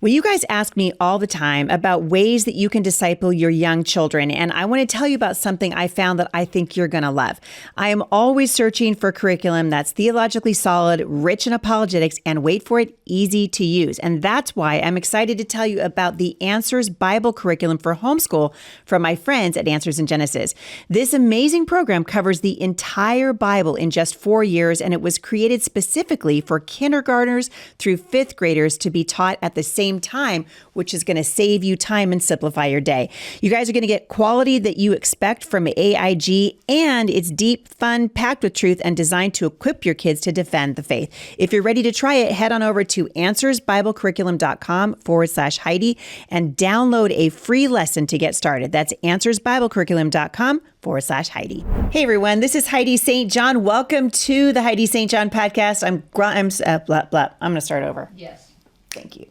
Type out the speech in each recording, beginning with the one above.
Well, you guys ask me all the time about ways that you can disciple your young children, and I want to tell you about something I found that I think you're going to love. I am always searching for curriculum that's theologically solid, rich in apologetics, and wait for it, easy to use. And that's why I'm excited to tell you about the Answers Bible curriculum for homeschool from my friends at Answers in Genesis. This amazing program covers the entire Bible in just 4 years, and it was created specifically for kindergartners through fifth graders to be taught at the same time, which is going to save you time and simplify your day. You guys are going to get quality that you expect from AIG, and it's deep, fun, packed with truth, and designed to equip your kids to defend the faith. If you're ready to try it, head on over to answersbiblecurriculum.com/Heidi and download a free lesson to get started. That's answersbiblecurriculum.com/Heidi. Hey everyone, this is Heidi St. John. Welcome to the Heidi St. John podcast. I'm going to start over. Yes. Thank you.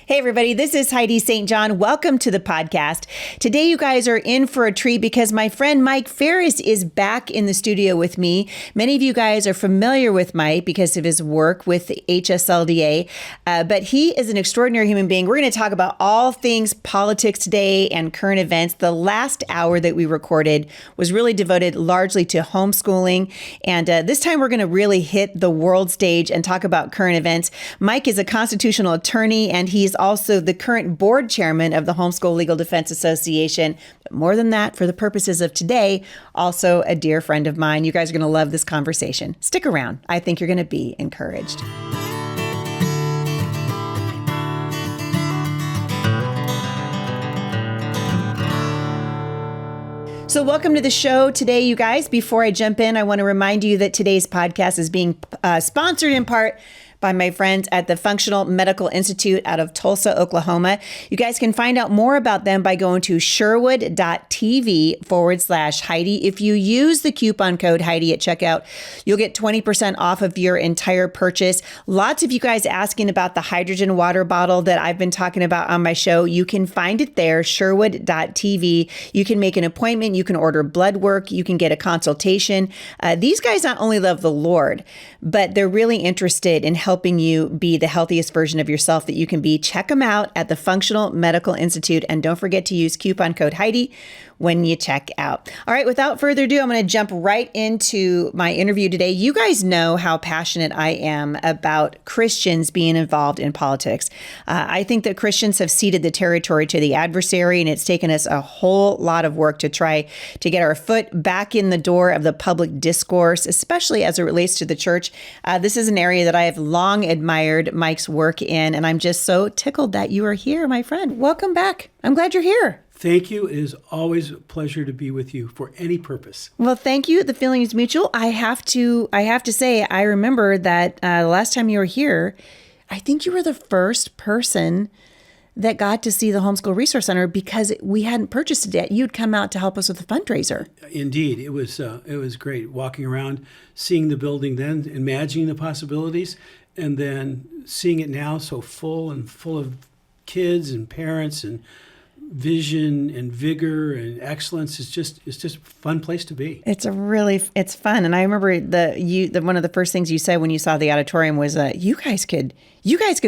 Hey everybody, this is Heidi St. John. Welcome to the podcast. Today you guys are in for a treat because my friend Mike Farris is back in the studio with me. Many of you guys are familiar with Mike because of his work with HSLDA, but he is an extraordinary human being. We're going to talk about all things politics today and current events. The last hour that we recorded was really devoted largely to homeschooling, and this time we're going to really hit the world stage and talk about current events. Mike is a constitutional attorney, and he's also the current board chairman of the Homeschool Legal Defense Association. But more than that, for the purposes of today, also a dear friend of mine. You guys are going to love this conversation. Stick around. I think you're going to be encouraged. So welcome to the show today, you guys. Before I jump in, I want to remind you that today's podcast is being sponsored in part by my friends at the Functional Medical Institute out of Tulsa, Oklahoma. You guys can find out more about them by going to sherwood.tv/Heidi. If you use the coupon code Heidi at checkout, you'll get 20% off of your entire purchase. Lots of you guys asking about the hydrogen water bottle that I've been talking about on my show. You can find it there, sherwood.tv. You can make an appointment. You can order blood work. You can get a consultation. These guys not only love the Lord, but they're really interested in helping you be the healthiest version of yourself that you can be. Check them out at the Functional Medical Institute. And don't forget to use coupon code Heidi when you check out. All right, without further ado, I'm going to jump right into my interview today. You guys know how passionate I am about Christians being involved in politics. I think that Christians have ceded the territory to the adversary, and it's taken us a whole lot of work to try to get our foot back in the door of the public discourse, especially as it relates to the church. This is an area that I have long admired Mike's work in, and I'm just so tickled that you are here, my friend. Welcome back. I'm glad you're here. Thank you. It is always a pleasure to be with you for any purpose. Well, thank you. The feeling is mutual. I have to say, I remember that the last time you were here, I think you were the first person that got to see the Homeschool Resource Center because we hadn't purchased it yet. You'd come out to help us with the fundraiser. Indeed. It was great walking around, seeing the building then, imagining the possibilities, and then seeing it now so full of kids and parents and vision and vigor and excellence. It's just a fun place to be. It's fun. And I remember one of the first things you said when you saw the auditorium was, you guys could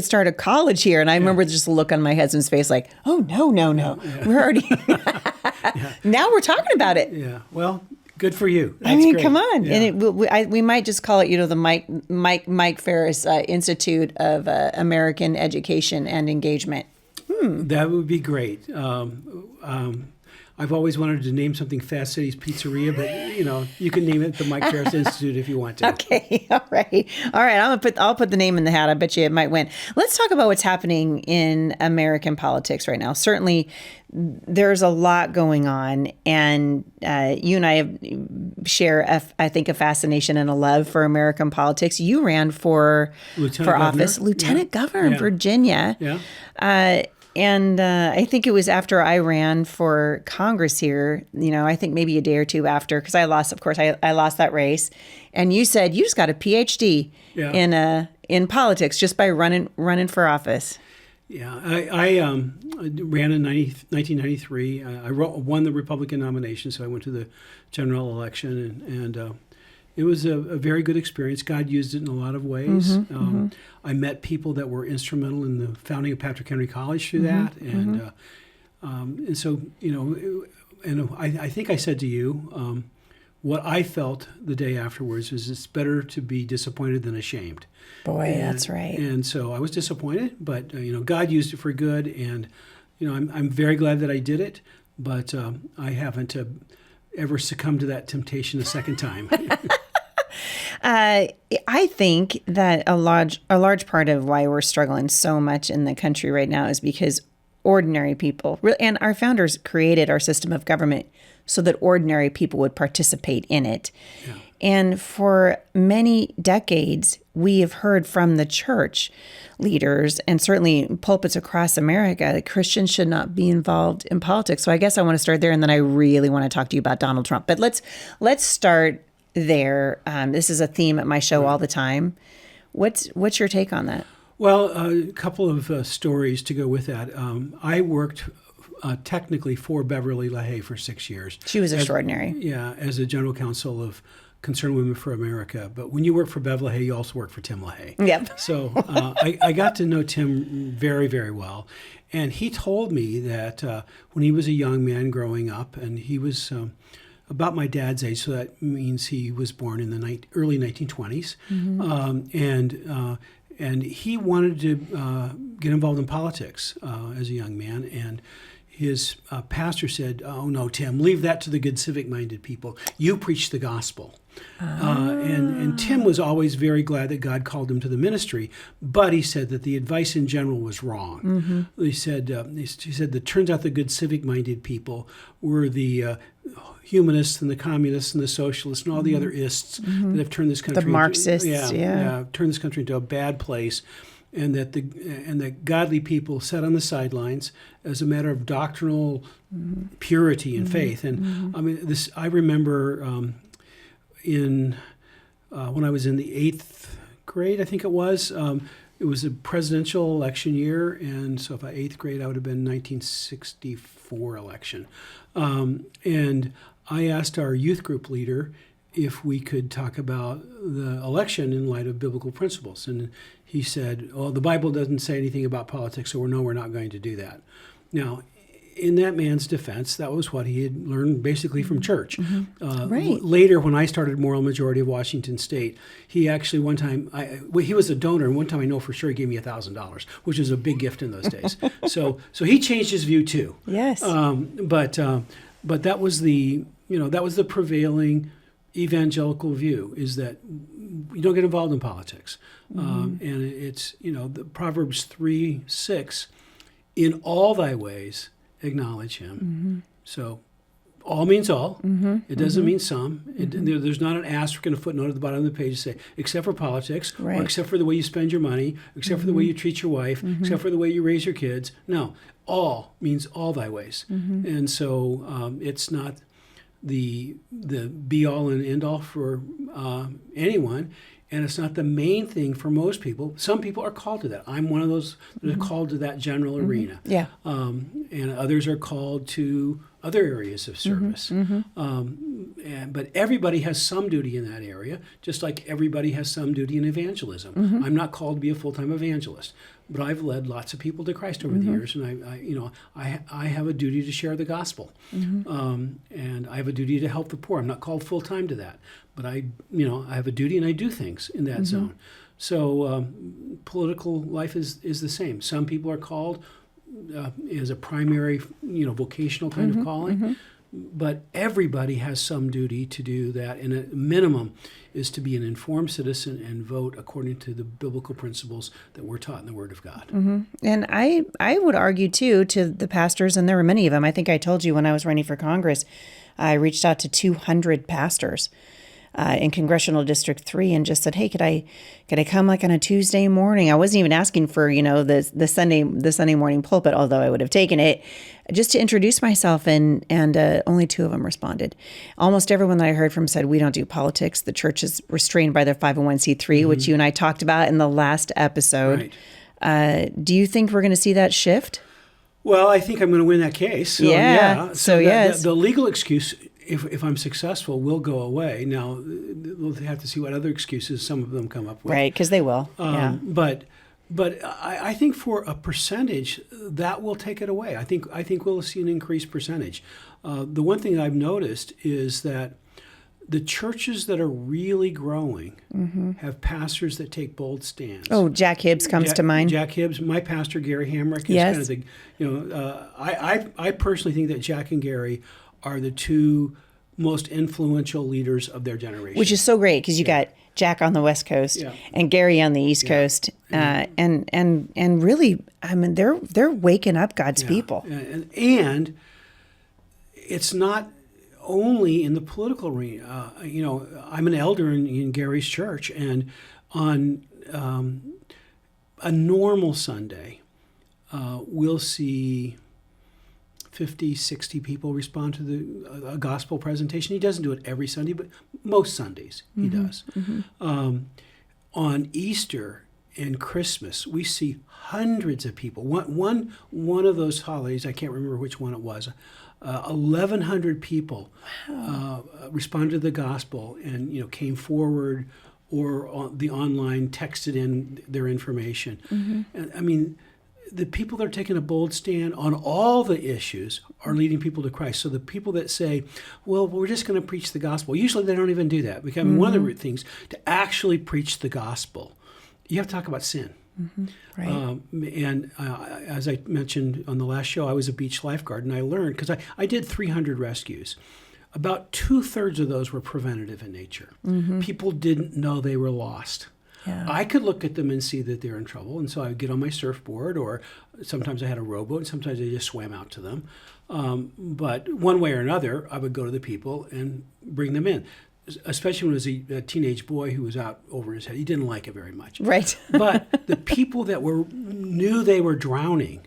start a college here. And I remember just the look on my husband's face like, oh, no. Yeah. We're already, now we're talking about it. Yeah. Well, good for you. That's great. Come on. Yeah. And we might just call it, the Mike Farris Institute of American Education and Engagement. That would be great. I've always wanted to name something Fast Cities Pizzeria, but you can name it the Mike Farris Institute if you want to. Okay, all right. I'll put the name in the hat. I bet you it might win. Let's talk about what's happening in American politics right now. Certainly, there's a lot going on, and you and I share, I think, a fascination and a love for American politics. You ran for office, Lieutenant Governor in Virginia. Yeah. And I think it was after I ran for Congress here, I think maybe a day or two after, because I lost that race. And you said you just got a PhD in politics just by running for office. Yeah, I ran in 1993. I won the Republican nomination, so I went to the general election, and It was a very good experience. God used it in a lot of ways. I met people that were instrumental in the founding of Patrick Henry College through that, and so and I think I said to you, what I felt the day afterwards is it's better to be disappointed than ashamed. Boy, that's right. And so I was disappointed, but God used it for good, and I'm very glad that I did it. But I haven't ever succumbed to that temptation a second time. I think that a large part of why we're struggling so much in the country right now is because ordinary people, and our founders created our system of government so that ordinary people would participate in it. Yeah. And for many decades, we have heard from the church leaders and certainly pulpits across America that Christians should not be involved in politics. So I guess I want to start there, and then I really want to talk to you about Donald Trump. But let's start there. This is a theme at my show all the time. What's your take on that? Well, a couple of stories to go with that. I worked technically for Beverly LaHaye for 6 years. She was extraordinary. As a general counsel of Concerned Women for America. But when you work for Bev LaHaye, you also work for Tim LaHaye. Yep. So I got to know Tim very, very well. And he told me that when he was a young man growing up, and he was about my dad's age, so that means he was born in the early 1920s. And he wanted to get involved in politics as a young man. And his pastor said, "Oh, no, Tim, leave that to the good civic-minded people. You preach the gospel." And Tim was always very glad that God called him to the ministry, but he said that the advice in general was wrong. He said that it turns out the good civic-minded people were the humanists and the communists and the socialists and all the other ists that have turned this country the Marxists, turned this country into a bad place. And that the godly people sat on the sidelines as a matter of doctrinal purity and faith. And I mean, I remember when I was in the 8th grade, I think it was a presidential election year, and so if I 8th grade, I would have been 1964 election. And I asked our youth group leader if we could talk about the election in light of biblical principles. And he said, well, the Bible doesn't say anything about politics, so we're not going to do that. Now, in that man's defense, that was what he had learned basically from church. Right. Later, when I started Moral Majority of Washington State, he actually one time, he was a donor, and one time I know for sure he gave me $1,000, which was a big gift in those days. So he changed his view too. Yes. But that was the prevailing evangelical view, is that you don't get involved in politics. And it's, the Proverbs 3:6, in all thy ways acknowledge him. So all means all. It doesn't mean some. There's not an asterisk and a footnote at the bottom of the page to say, except for politics, or except for the way you spend your money, except for the way you treat your wife, except for the way you raise your kids. No, all means all thy ways. And so it's not the be-all and end-all for anyone, and it's not the main thing for most people. Some people are called to that. I'm one of those that are called to that general arena. Yeah. And others are called to other areas of service. But everybody has some duty in that area, just like everybody has some duty in evangelism. I'm not called to be a full-time evangelist, but I've led lots of people to Christ over the years, and I have a duty to share the gospel, and I have a duty to help the poor. I'm not called full-time to that, but I have a duty, and I do things in that zone. So political life is the same. Some people are called as a primary, vocational kind of calling. But everybody has some duty to do that, and a minimum is to be an informed citizen and vote according to the biblical principles that we're taught in the Word of God. And I would argue, too, to the pastors, and there were many of them. I think I told you when I was running for Congress, I reached out to 200 pastors in Congressional District 3 and just said, hey, could I come like on a Tuesday morning? I wasn't even asking for, the Sunday morning pulpit, although I would have taken it, just to introduce myself, and only 2 of them responded. Almost everyone that I heard from said, we don't do politics. The church is restrained by their 501c3, which you and I talked about in the last episode. Right. Do you think we're going to see that shift? Well, I think I'm going to win that case. So, yeah. So yes. The legal excuse if I'm successful, will go away. Now, we'll have to see what other excuses some of them come up with. Right, because they will. Yeah. But I think for a percentage, that will take it away. I think we'll see an increased percentage. The one thing I've noticed is that the churches that are really growing have pastors that take bold stands. Oh, Jack Hibbs comes to mind. Jack Hibbs, my pastor Gary Hamrick is Yes. kind of the, I personally think that Jack and Gary are the two most influential leaders of their generation. Which is so great because you got Jack on the West Coast and Gary on the East Coast, and really, I mean, they're waking up God's people. And it's not only in the political arena. I'm an elder in Gary's church, and on a normal Sunday, we'll see 50, 60 people respond to a gospel presentation. He doesn't do it every Sunday, but most Sundays he does. On Easter and Christmas, we see hundreds of people. One of those holidays, I can't remember which one it was, 1,100 people responded to the gospel and came forward or on the online texted in their information. And, I mean, the people that are taking a bold stand on all the issues are leading people to Christ. So the people that say, well, we're just going to preach the gospel, usually they don't even do that. Because one of the things, to actually preach the gospel, you have to talk about sin. Right. As I mentioned on the last show, I was a beach lifeguard, and I learned, because I did 300 rescues. About 2/3 of those were preventative in nature. People didn't know they were lost. Yeah. I could look at them and see that they're in trouble, and so I would get on my surfboard, or sometimes I had a rowboat, and sometimes I just swam out to them. But one way or another, I would go to the people and bring them in, especially when it was a teenage boy who was out over his head. He didn't like it very much. Right. But the people that knew they were drowning,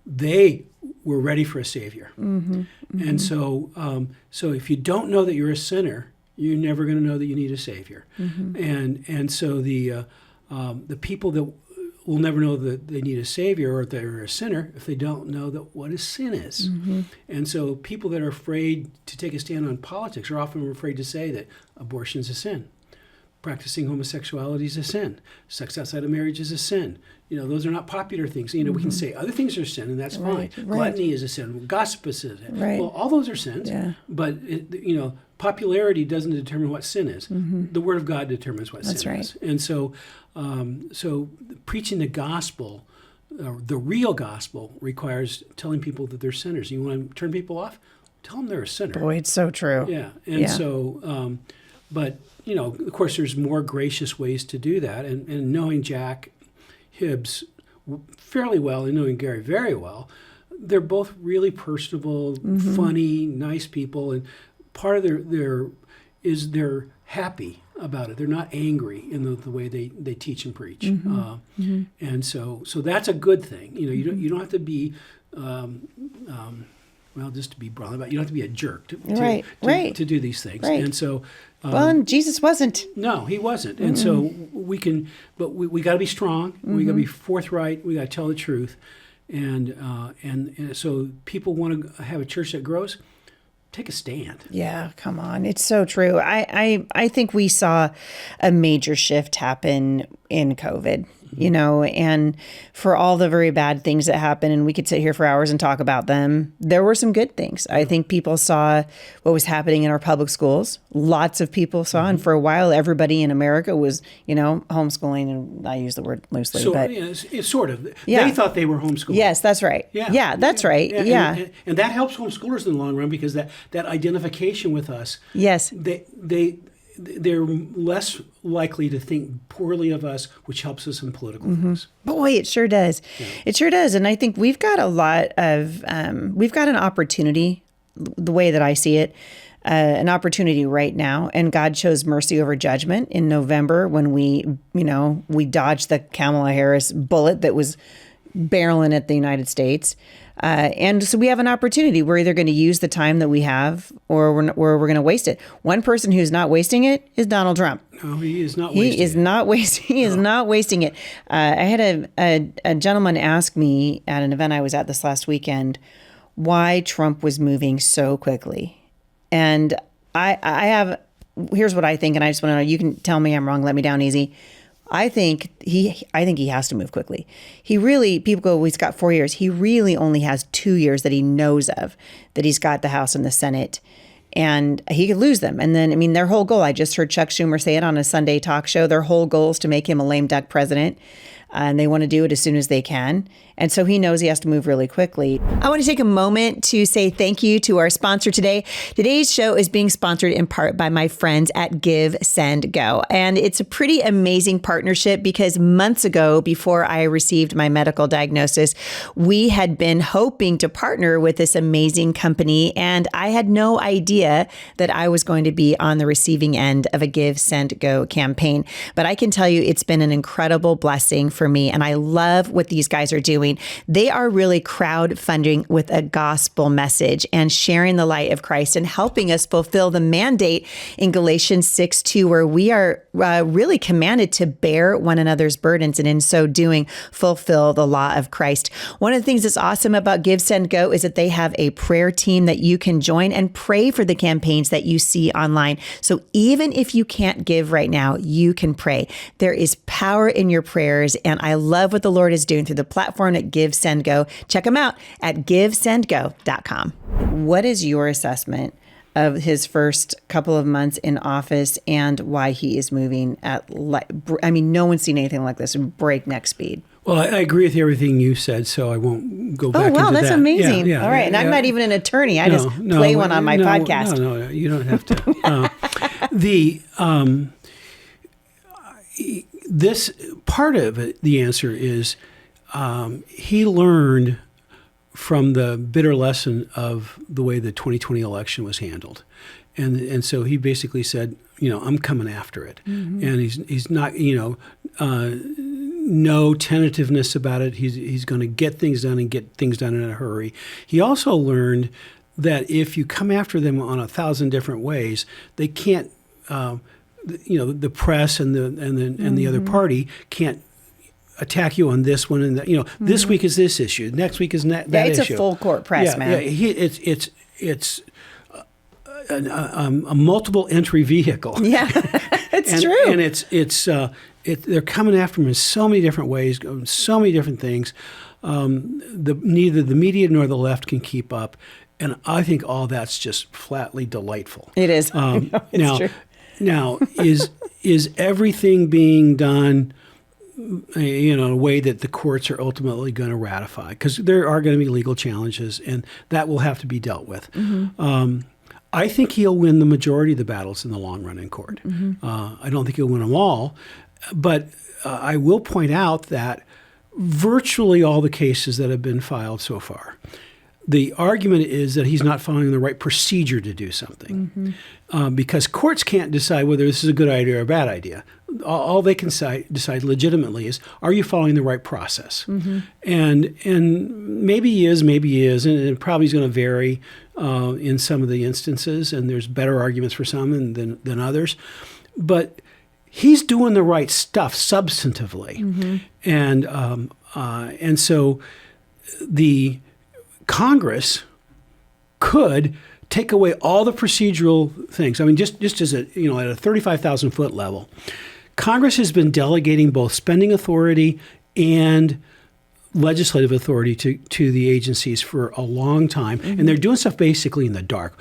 they were ready for a Savior. And so if you don't know that you're a sinner, you're never going to know that you need a Savior. And so the people that will never know that they need a Savior or they're a sinner if they don't know that what a sin is. And so people that are afraid to take a stand on politics are often afraid to say that abortion is a sin. Practicing homosexuality is a sin. Sex outside of marriage is a sin. Those are not popular things. We can say other things are sin, and that's fine. Gluttony is a sin. Gossip is a sin. Well, all those are sins. But popularity doesn't determine what sin is. The Word of God determines what sin is. And so preaching the gospel, the real gospel, requires telling people that they're sinners. You want to turn people off? Tell them they're a sinner. Boy, it's so true. Yeah. And so, but of course, there's more gracious ways to do that. And knowing Jack Hibbs fairly well and knowing Gary very well, they're both really personable, funny, nice people. And part of their they're happy about it. They're not angry in the way they teach and preach. And so that's a good thing. You don't have to be just to be broad about it, you don't have to be a jerk to do these things. Right. And so and Jesus wasn't. No, he wasn't. And so we got to be strong. We got to be forthright. We got to tell the truth. And so people want to have a church that grows. Take a stand. Yeah, come on. It's so true. I think we saw a major shift happen in COVID, and for all the very bad things that happened, and we could sit here for hours and talk about them, there were some good things. I think people saw what was happening in our public schools. Lots of people saw, and for a while, everybody in America was, homeschooling, and I use the word loosely. So, but it's sort of. They thought they were homeschooling. Yes, that's right. Yeah, that's right. Yeah. And that helps homeschoolers in the long run, because that identification with us. Yes. They're less likely to think poorly of us, which helps us in political things. Boy, it sure does. Yeah. It sure does. And I think we've got we've got an opportunity, the way that I see it, an opportunity right now. And God chose mercy over judgment in November when we dodged the Kamala Harris bullet that was barreling at the United States. And so we have an opportunity. We're either going to use the time that we have, or we're going to waste it. One person who's not wasting it is Donald Trump. No, he is not wasting it. He is not wasting it. I had a gentleman ask me at an event I was at this last weekend why Trump was moving so quickly. And I have, here's what I think, and I just want to know, you can tell me I'm wrong, let me down easy. I think he has to move quickly. He really, people go, well, he's got 4 years. He really only has 2 years that he knows of, that he's got the House and the Senate. And he could lose them. And then, I mean, their whole goal, I just heard Chuck Schumer say it on a Sunday talk show, their whole goal is to make him a lame duck president. And they want to do it as soon as they can. And so he knows he has to move really quickly. I want to take a moment to say thank you to our sponsor today. Today's show is being sponsored in part by my friends at GiveSendGo. And it's a pretty amazing partnership because months ago, before I received my medical diagnosis, we had been hoping to partner with this amazing company. And I had no idea that I was going to be on the receiving end of a GiveSendGo campaign. But I can tell you it's been an incredible blessing for me. And I love what these guys are doing. They are really crowdfunding with a gospel message and sharing the light of Christ and helping us fulfill the mandate in Galatians 6:2, where we are really commanded to bear one another's burdens and in so doing fulfill the law of Christ. One of the things that's awesome about GiveSendGo is that they have a prayer team that you can join and pray for the campaigns that you see online. So even if you can't give right now, you can pray. There is power in your prayers, and I love what the Lord is doing through the platform at GiveSendGo. Check them out at GiveSendGo.com. What is your assessment of his first couple of months in office and why he is moving at, no one's seen anything like this in breakneck speed? Well, I agree with everything you said, so I won't go back into that. Oh, wow, that's amazing. Yeah, All right, and I'm not even an attorney. I just play one on my podcast. No, you don't have to. This part of it, the answer is he learned from the bitter lesson of the way the 2020 election was handled. And so he basically said, I'm coming after it. Mm-hmm. And he's not, no tentativeness about it. He's going to get things done and get things done in a hurry. He also learned that if you come after them on 1,000 different ways, they can't, the press and the other party can't attack you on this one and that. This week is this issue, next week is that issue. It's a full court press, man. Yeah, it's a multiple entry vehicle. Yeah, it's true. And they're coming after him in so many different ways, so many different things. Neither the media nor the left can keep up, and I think all that's just flatly delightful. It is. It's true. Now, is everything being done, in a way that the courts are ultimately going to ratify? Because there are going to be legal challenges, and that will have to be dealt with. Mm-hmm. I think he'll win the majority of the battles in the long run in court. Mm-hmm. I don't think he'll win them all, but I will point out that virtually all the cases that have been filed so far, the argument is that he's not following the right procedure to do something, because courts can't decide whether this is a good idea or a bad idea. All they can decide legitimately is, are you following the right process? Mm-hmm. And maybe he is, maybe he isn't, and it probably is going to vary in some of the instances, and there's better arguments for some than others. But he's doing the right stuff substantively. Mm-hmm. And so the Congress could take away all the procedural things. I mean, just as at a 35,000-foot level, Congress has been delegating both spending authority and legislative authority to the agencies for a long time, mm-hmm. and they're doing stuff basically in the dark.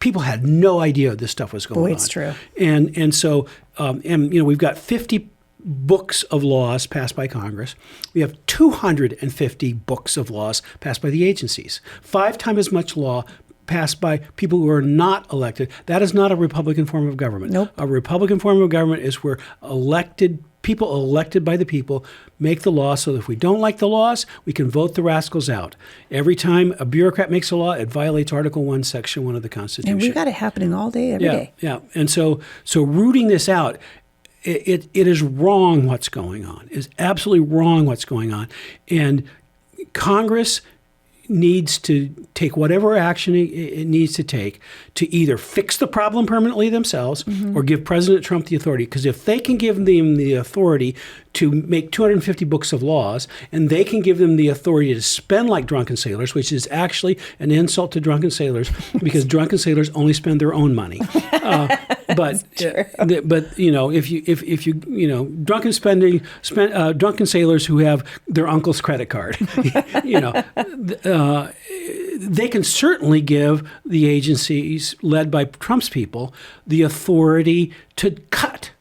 People had no idea this stuff was going on. It's true. And so we've got 50 books of laws passed by Congress. We have 250 books of laws passed by the agencies. 5 times as much law passed by people who are not elected. That is not a Republican form of government. Nope. A Republican form of government is where people elected by the people make the law, so that if we don't like the laws, we can vote the rascals out. Every time a bureaucrat makes a law, it violates Article 1, Section 1 of the Constitution. And we've got it happening all day, every day. Yeah. And so rooting this out, it is wrong what's going on. It is absolutely wrong what's going on. And Congress needs to take whatever action it needs to take to either fix the problem permanently themselves, mm-hmm. or give President Trump the authority. Because if they can give them the authority to make 250 books of laws, and they can give them the authority to spend like drunken sailors, which is actually an insult to drunken sailors because drunken sailors only spend their own money. But if you drunken sailors who have their uncle's credit card, they can certainly give the agencies led by Trump's people the authority to cut.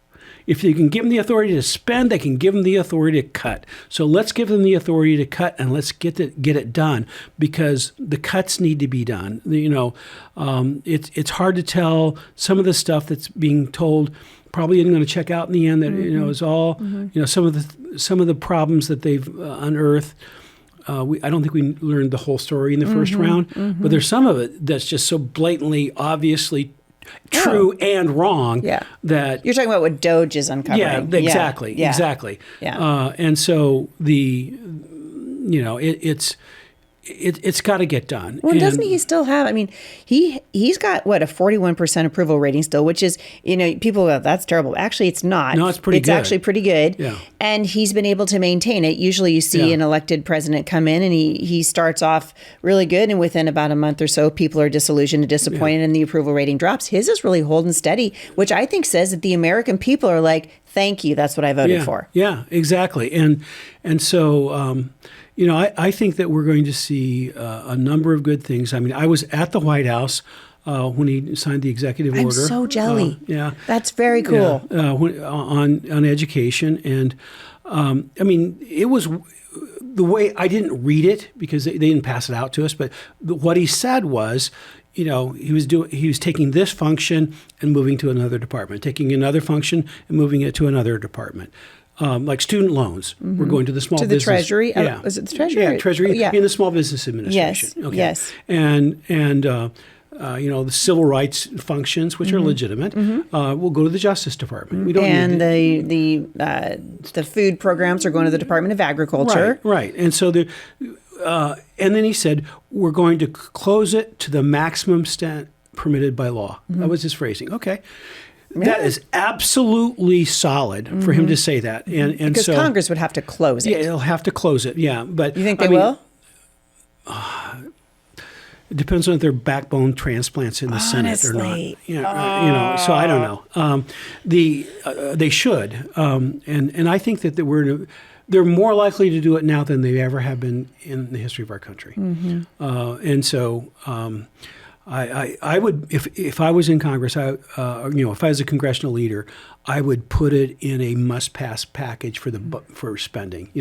If you can give them the authority to spend, they can give them the authority to cut. So let's give them the authority to cut, and let's get it done, because the cuts need to be done. It's hard to tell. Some of the stuff that's being told probably isn't going to check out in the end. That is all some of the problems that they've unearthed. I don't think we learned the whole story in the first round, but there's some of it that's just so blatantly, obviously true and wrong that you're talking about what Doge is uncovering. Yeah, exactly. Yeah. And so it's got to get done. Well, doesn't he still have? I mean, he's got a 41% approval rating still, which is people go, that's terrible. Actually, it's not. No, it's pretty good. It's actually pretty good. Yeah. And he's been able to maintain it. Usually, you see an elected president come in and he starts off really good, and within about a month or so, people are disillusioned and disappointed, and the approval rating drops. His is really holding steady, which I think says that the American people are like, thank you, that's what I voted for. Yeah, exactly. And so. I think that we're going to see a number of good things. I mean, I was at the White House when he signed the executive order. I'm so jelly. Yeah, that's very cool. On education, and I mean, it was the way I didn't read it because they didn't pass it out to us. But what he said was, he was taking this function and moving to another department, taking another function and moving it to another department. Like student loans, we're going to the small business. To the Treasury? Yeah. Is it the Treasury? Yeah, Treasury in the Small Business Administration. Yes, okay. yes. And the civil rights functions, which are legitimate, will go to the Justice Department. We don't need the food programs are going to the Department of Agriculture. Right. And so and then he said, we're going to close it to the maximum extent permitted by law. That was his phrasing. Okay. Yeah. That is absolutely solid for him to say that, and because so Congress would have to close it. Yeah, they'll have to close it. Yeah, but you think they will? It depends on if there are backbone transplants in the Senate or not. So I don't know. They should, and I think that they're more likely to do it now than they ever have been in the history of our country, and so. I would, if I was in Congress, if I was a congressional leader, I would put it in a must-pass package for spending.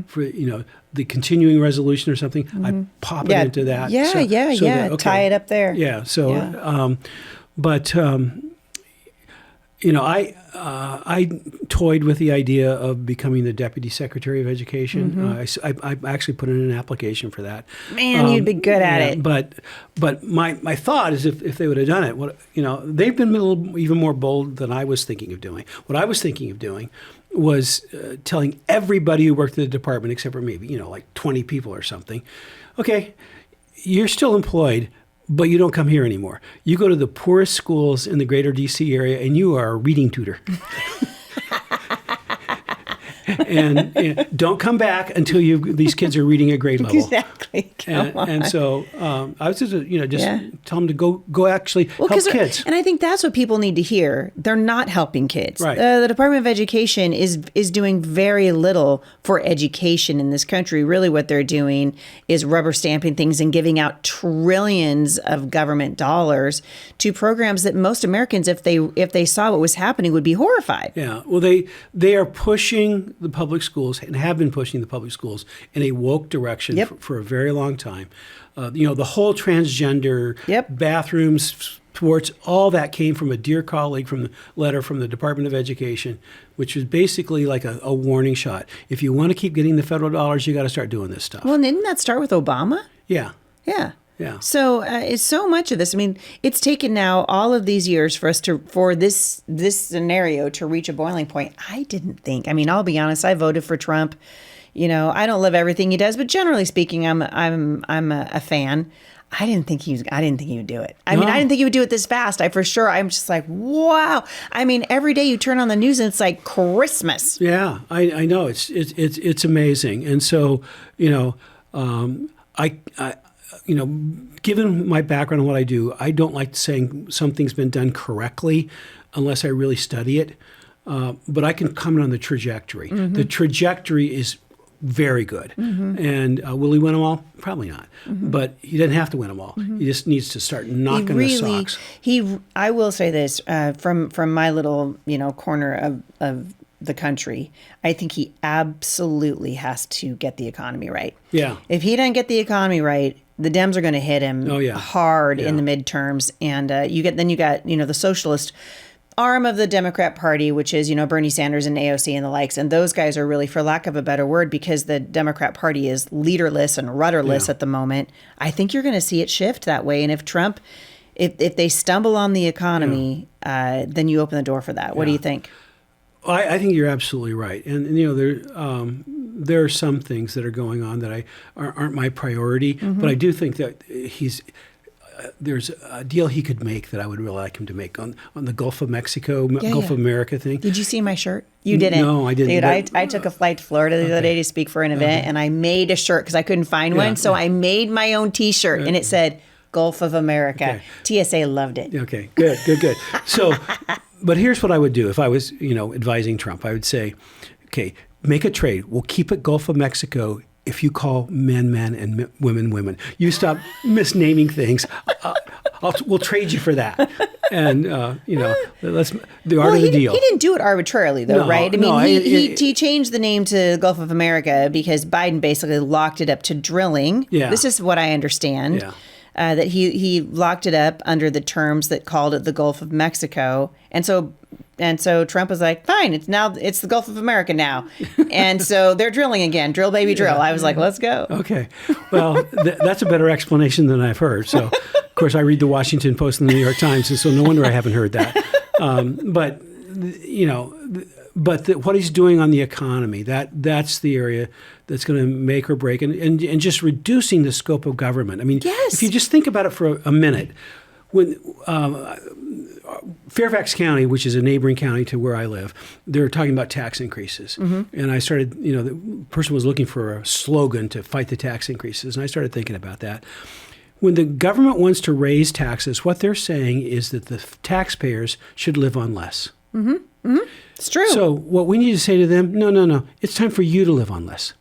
For the continuing resolution or something, I pop it into that. Okay. Tie it up there. Yeah. So, I toyed with the idea of becoming the Deputy Secretary of Education. I actually put in an application for that. Man, you'd be good at it. But my thought is if they would have done it, they've been even more bold than I was thinking of doing. What I was thinking of doing was telling everybody who worked at the department, except for maybe like 20 people or something, okay, you're still employed, but you don't come here anymore. You go to the poorest schools in the greater D.C. area, and you are a reading tutor. and don't come back until these kids are reading at grade level. Exactly. And so I was just tell them to go actually help kids. And I think that's what people need to hear. They're not helping kids. Right. The Department of Education is doing very little for education in this country. Really what they're doing is rubber stamping things and giving out trillions of government dollars to programs that most Americans, if they saw what was happening, would be horrified. Yeah. Well, they are pushing the public schools and have been pushing the public schools in a woke direction for a very long time. The whole transgender bathrooms, sports, all that came from a dear colleague from the letter from the Department of Education, which was basically like a warning shot. If you want to keep getting the federal dollars, you got to start doing this stuff. Well, didn't that start with Obama? Yeah. Yeah. Yeah. So it's so much of this. I mean, it's taken now all of these years for this scenario to reach a boiling point. I didn't think. I mean, I'll be honest. I voted for Trump I don't love everything he does, but generally speaking, I'm a fan. I didn't think he would do it. I mean, I didn't think he would do it this fast. I'm just like, wow. I mean, every day you turn on the news and it's like Christmas. Yeah, I know. It's amazing. And so, I given my background and what I do, I don't like saying something's been done correctly unless I really study it. But I can comment on the trajectory. Mm-hmm. The trajectory is very good. Mm-hmm. And will he win them all? Probably not. Mm-hmm. But he doesn't have to win them all. Mm-hmm. He just needs to start knocking the socks. I will say this from my little corner of the country. I think he absolutely has to get the economy right. Yeah. If he doesn't get the economy right, the Dems are going to hit him hard in the midterms, and you got the socialist arm of the Democrat Party, which is, Bernie Sanders and AOC and the likes. And those guys are really, for lack of a better word, because the Democrat Party is leaderless and rudderless at the moment. I think you're going to see it shift that way. And if Trump, if they stumble on the economy, then you open the door for that. What do you think? I think you're absolutely right. And, there are some things that are going on that aren't my priority. Mm-hmm. But I do think that there's a deal he could make that I would really like him to make on the Gulf of Mexico, Gulf of America thing. Did you see my shirt? You didn't. No, I didn't. Dude, I took a flight to Florida the other day to speak for an event, and I made a shirt because I couldn't find one. So I made my own T-shirt, and it said Gulf of America. Okay. TSA loved it. Okay, good. So, but here's what I would do if I was, advising Trump. I would say, okay, make a trade. We'll keep it Gulf of Mexico if you call men, and women. You stop misnaming things. We'll trade you for that. And, that's the art of the deal. He didn't do it arbitrarily, though, right? I mean, he changed the name to Gulf of America because Biden basically locked it up to drilling. Yeah. This is what I understand. Yeah. That he locked it up under the terms that called it the Gulf of Mexico. And so Trump was like, fine, it's the Gulf of America now. And so they're drilling again. Drill, baby, drill. I was like, let's go. Okay. Well, that's a better explanation than I've heard. So, of course, I read the Washington Post and the New York Times, and so no wonder I haven't heard that. But what he's doing on the economy, that's the area that's going to make or break, and just reducing the scope of government. I mean, if you just think about it for a minute, when Fairfax County, which is a neighboring county to where I live, they're talking about tax increases. Mm-hmm. And I started, the person was looking for a slogan to fight the tax increases, and I started thinking about that. When the government wants to raise taxes, what they're saying is that the taxpayers should live on less. Mm-hmm. Mm-hmm. It's true. So what we need to say to them, no, it's time for you to live on less.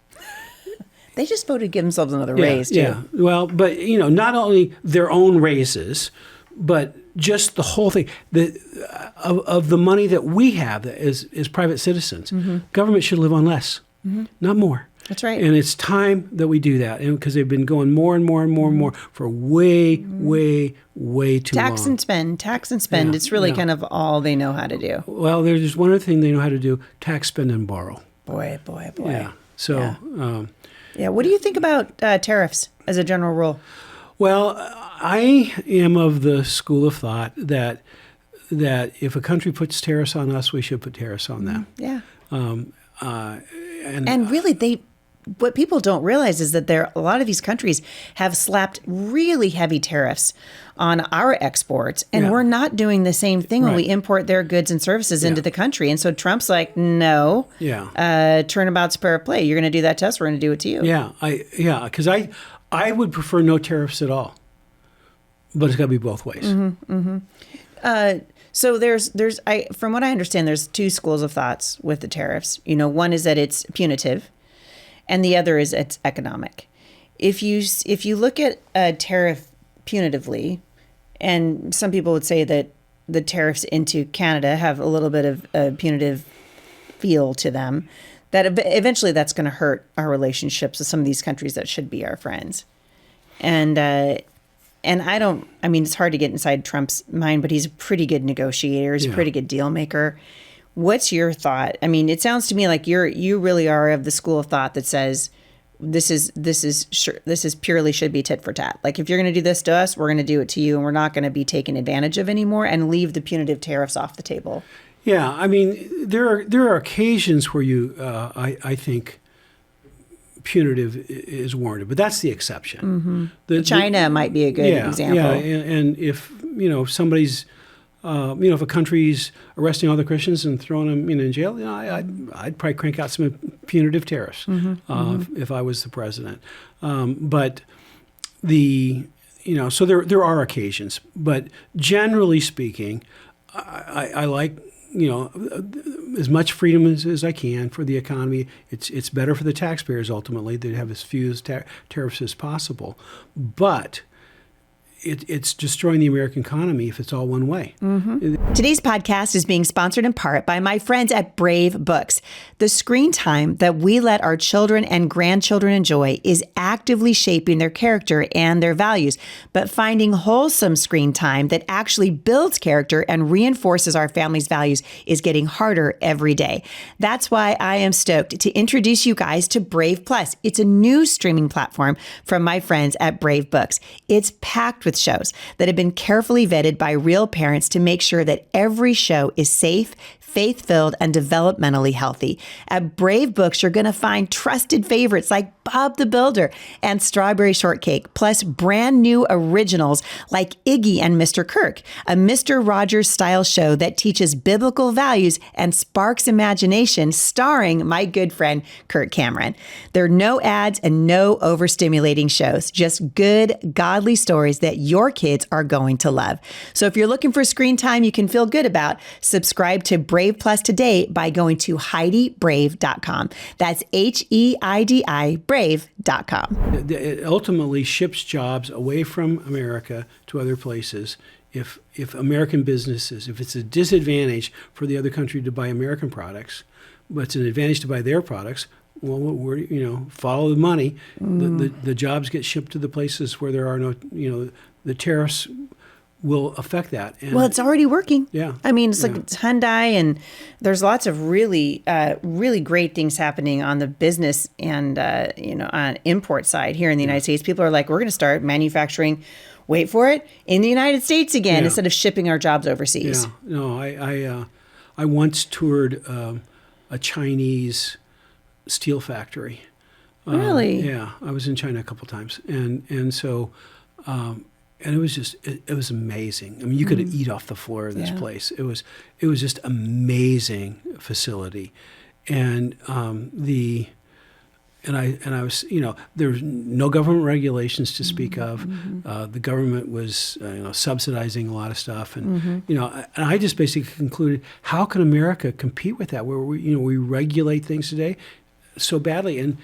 They just voted to give themselves another raise, too. Yeah, well, but, not only their own raises, but just the whole thing of the money that we have as private citizens. Mm-hmm. Government should live on less, not more. That's right. And it's time that we do that, because they've been going more and more for way too long. Tax and spend. Yeah, it's really kind of all they know how to do. Well, there's just one other thing they know how to do: tax, spend, and borrow. Boy. Yeah. So. Yeah. What do you think about tariffs as a general rule? Well, I am of the school of thought that if a country puts tariffs on us, we should put tariffs on them. Yeah. And really, what people don't realize is that a lot of these countries have slapped really heavy tariffs on our exports, and we're not doing the same thing when we import their goods and services into the country. And so Trump's like, no, turnabout's fair play. You're going to do that to us, we're going to do it to you. Yeah, because I would prefer no tariffs at all, but it's got to be both ways. Mm-hmm, mm-hmm. So from what I understand, there's two schools of thoughts with the tariffs. One is that it's punitive, and the other is it's economic. If you look at a tariff punitively, and some people would say that the tariffs into Canada have a little bit of a punitive feel to them, that eventually that's going to hurt our relationships with some of these countries that should be our friends. And it's hard to get inside Trump's mind, but he's a pretty good negotiator. He's a pretty good deal maker. What's your thought? I mean, it sounds to me like you really are of the school of thought that says this is purely should be tit for tat. Like, if you're going to do this to us, we're going to do it to you, and we're not going to be taken advantage of anymore, and leave the punitive tariffs off the table. Yeah, I mean, there are occasions where I think punitive is warranted, but that's the exception. China might be a good example. Yeah, and if somebody's if a country's arresting all the Christians and throwing them in jail, I'd probably crank out some punitive tariffs if I was the president. But so there are occasions, but generally speaking, I like as much freedom as I can for the economy. It's better for the taxpayers ultimately to have as few tariffs as possible, but it's destroying the American economy if it's all one way. Today's podcast is being sponsored in part by my friends at Brave Books. The screen time that we let our children and grandchildren enjoy is actively shaping their character and their values. But finding wholesome screen time that actually builds character and reinforces our family's values is getting harder every day. That's why I am stoked to introduce you guys to Brave Plus. It's a new streaming platform from my friends at Brave Books. It's packed with shows that have been carefully vetted by real parents to make sure that every show is safe, faith-filled, and developmentally healthy. At Brave Books, you're going to find trusted favorites like Bob the Builder and Strawberry Shortcake, plus brand new originals like Iggy and Mr. Kirk, a Mr. Rogers-style show that teaches biblical values and sparks imagination, starring my good friend Kirk Cameron. There are no ads and no overstimulating shows, just good, godly stories that your kids are going to love. So if you're looking for screen time you can feel good about, subscribe to Brave Plus today by going to HeidiBrave.com. That's HEIDI Brave.com. It ultimately ships jobs away from America to other places. If American businesses, if it's a disadvantage for the other country to buy American products, but it's an advantage to buy their products, well, follow the money. The jobs get shipped to the places where there are no, the tariffs will affect that. And it's already working. Yeah. I mean, it's like Hyundai, and there's lots of really, really great things happening on the business and, on import side here in the United States. People are like, we're going to start manufacturing, wait for it, in the United States again, instead of shipping our jobs overseas. Yeah. No, I once toured a Chinese steel factory. Really? Yeah. I was in China a couple of times. And so, and it was just, it was amazing. I mean, you could eat off the floor of this place. It was just amazing facility. And I was, there's no government regulations to speak of. The government was, subsidizing a lot of stuff. And, and I just basically concluded, how can America compete with that? Where we regulate things today so badly. And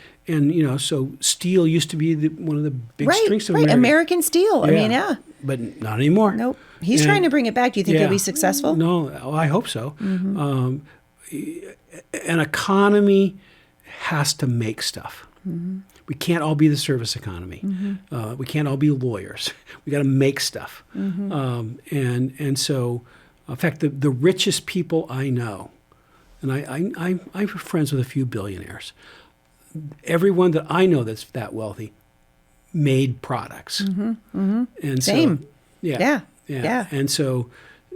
so steel used to be one of the big strengths of America. American steel. Yeah. I mean, But not anymore. Nope. He's trying to bring it back. Do you think he'll be successful? No, I hope so. An economy has to make stuff. We can't all be the service economy. We can't all be lawyers. We got to make stuff. And so, in fact, the richest people I know, and I'm friends with a few billionaires. Everyone that I know that's that wealthy made products. And Same. So, Yeah. And so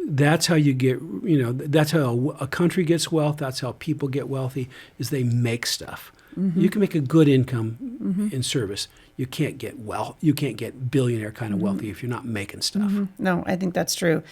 that's how you get, that's how a country gets wealth. That's how people get wealthy, is they make stuff. You can make a good income in service. You can't get you can't get billionaire kind of wealthy if you're not making stuff. No, I think that's true.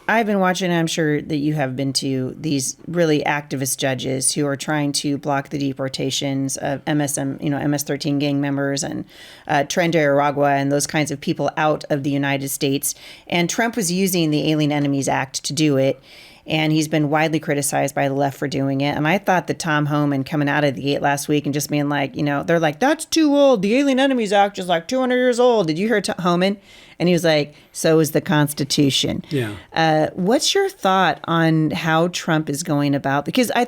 I've been watching, I'm sure that you have been too, these really activist judges who are trying to block the deportations of MS-13 gang members and Tren de Aragua and those kinds of people out of the United States. And Trump was using the Alien Enemies Act to do it. And he's been widely criticized by the left for doing it. And I thought that Tom Homan coming out of the gate last week and just being like, they're like, that's too old. The Alien Enemies Act is like 200 years old. Did you hear Homan? And he was like, so is the Constitution. Yeah. What's your thought on how Trump is going about? Because I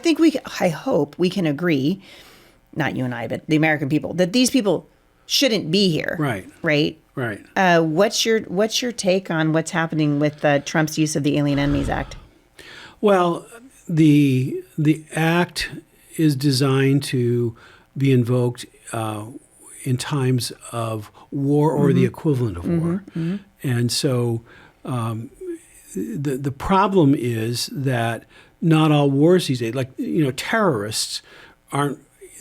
hope we can agree, not you and I, but the American people, that these people shouldn't be here. Right. Right. Right. What's your take on what's happening with Trump's use of the Alien Enemies Act? Well, the act is designed to be invoked in times of war or the equivalent of war. And so the problem is that not all wars these days, like, terrorists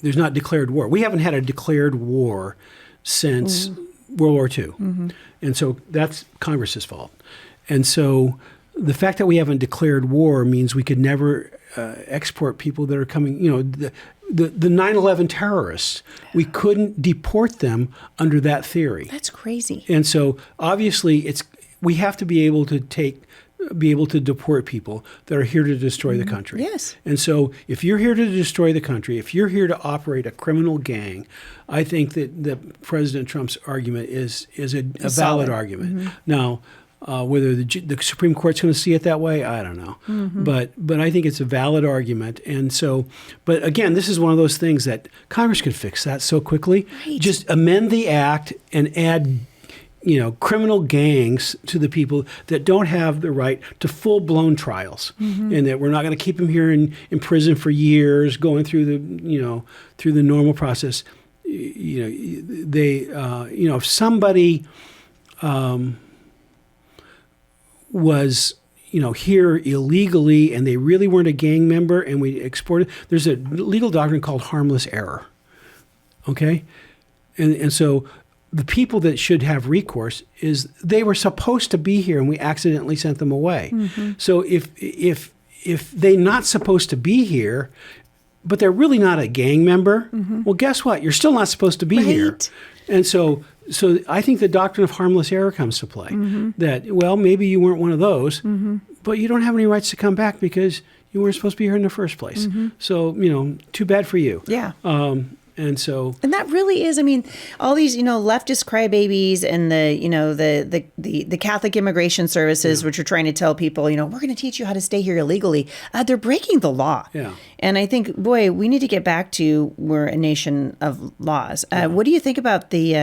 there's not declared war. We haven't had a declared war since World War II. And so that's Congress's fault. And so the fact that we haven't declared war means we could never export people that are coming, the 9/11 terrorists, we couldn't deport them under that theory. That's crazy. And so obviously we have to be able to deport people that are here to destroy the country. Yes. And so if you're here to destroy the country, if you're here to operate a criminal gang, I think that President Trump's argument is a valid argument. Now, whether the Supreme Court's going to see it that way, I don't know. But I think it's a valid argument. And so, but again, this is one of those things that Congress could fix that so quickly. Right. Just amend the act and add criminal gangs to the people that don't have the right to full-blown trials, and that we're not going to keep them here in prison for years, going through the normal process. If somebody was here illegally and they really weren't a gang member and we exported, there's a legal doctrine called harmless error. Okay, and so the people that should have recourse is they were supposed to be here and we accidentally sent them away. So if they're not supposed to be here, but they're really not a gang member, well, guess what? You're still not supposed to be here. And so I think the doctrine of harmless error comes to play. That, well, maybe you weren't one of those, but you don't have any rights to come back because you weren't supposed to be here in the first place. So, too bad for you. Yeah. And that really is, all these, leftist crybabies and the Catholic Immigration Services, which are trying to tell people, we're going to teach you how to stay here illegally. They're breaking the law. Yeah. And I think, boy, we need to get back to we're a nation of laws. What do you think about the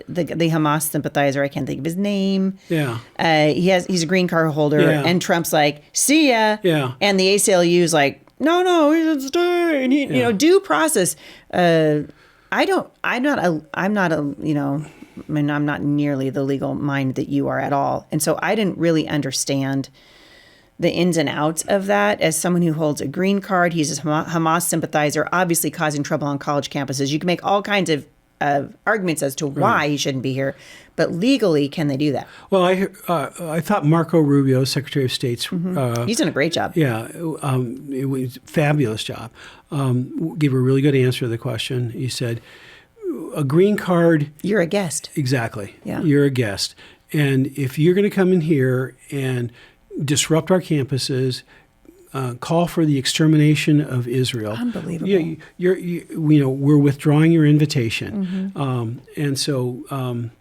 Hamas sympathizer? I can't think of his name. Yeah. He's a green card holder, and Trump's like, see ya. Yeah. And the ACLU's like, no, he should stay. And due process. I'm not nearly the legal mind that you are at all. And so I didn't really understand the ins and outs of that. As someone who holds a green card, he's a Hamas sympathizer, obviously causing trouble on college campuses. You can make all kinds of arguments as to why he shouldn't be here, but legally, can they do that? Well, I thought Marco Rubio, Secretary of State's, he's done a great job. Yeah, it was a fabulous job. Gave a really good answer to the question. He said, "A green card, you're a guest." Exactly. Yeah, you're a guest, and if you're going to come in here and disrupt our campuses, call for the extermination of Israel. Unbelievable. We're withdrawing your invitation. And so,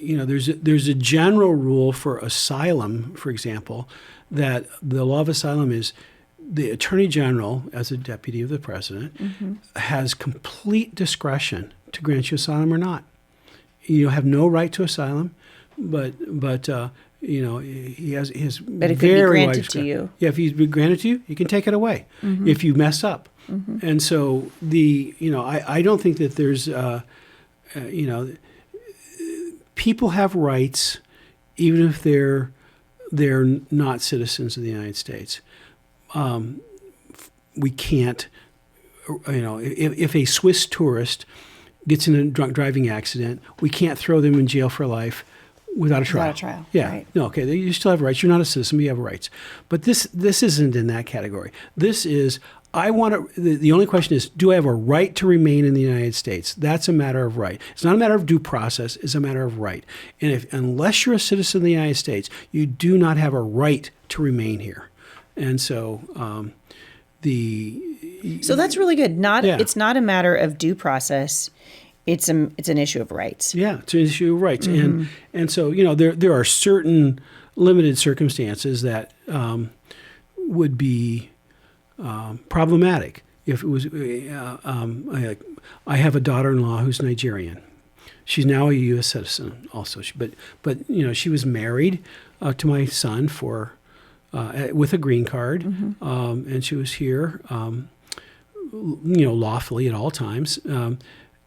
there's a general rule for asylum, for example, that the law of asylum is the Attorney General, as a deputy of the president, has complete discretion to grant you asylum or not. You have no right to asylum, but he has his but if very it be wide granted discretion. to you. Yeah, if he's been granted to you, he can take it away if you mess up. And so I don't think that there's people have rights even if they're not citizens of the United States. We can't, if a Swiss tourist gets in a drunk driving accident, we can't throw them in jail for life without a trial. Without a trial. Yeah. Right. No, okay. You still have rights. You're not a citizen, but you have rights. But this isn't in that category. This is, the only question is, do I have a right to remain in the United States? That's a matter of right. It's not a matter of due process. It's a matter of right. And unless you're a citizen of the United States, you do not have a right to remain here. And so So that's really good. It's not a matter of due process. It's an issue of rights. Yeah, it's an issue of rights. And so, there are certain limited circumstances that would be problematic. If it was, I have a daughter-in-law who's Nigerian. She's now a U.S. citizen also. But she was married to my son with a green card, and she was here, lawfully at all times.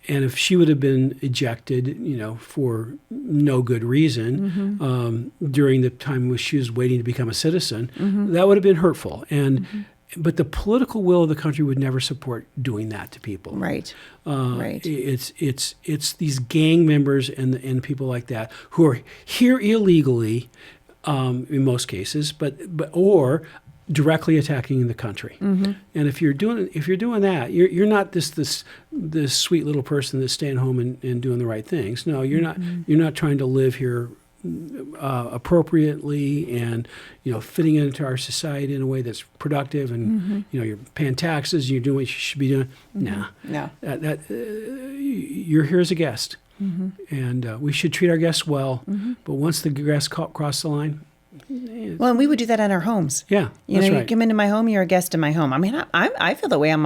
And if she would have been ejected, for no good reason during the time when she was waiting to become a citizen, that would have been hurtful. And but the political will of the country would never support doing that to people. Right. It's these gang members and people like that who are here illegally, in most cases, but or directly attacking the country. And if you're doing that, you're not this sweet little person that's staying home and doing the right things. No, you're not. You're not trying to live here appropriately and fitting into our society in a way that's productive and you're paying taxes, you're doing what you should be doing. No. You're here as a guest, and we should treat our guests well. But once the guests cross the line. Well, and we would do that in our homes. Yeah, that's right. You come into my home, you're a guest in my home. I mean, I feel that way on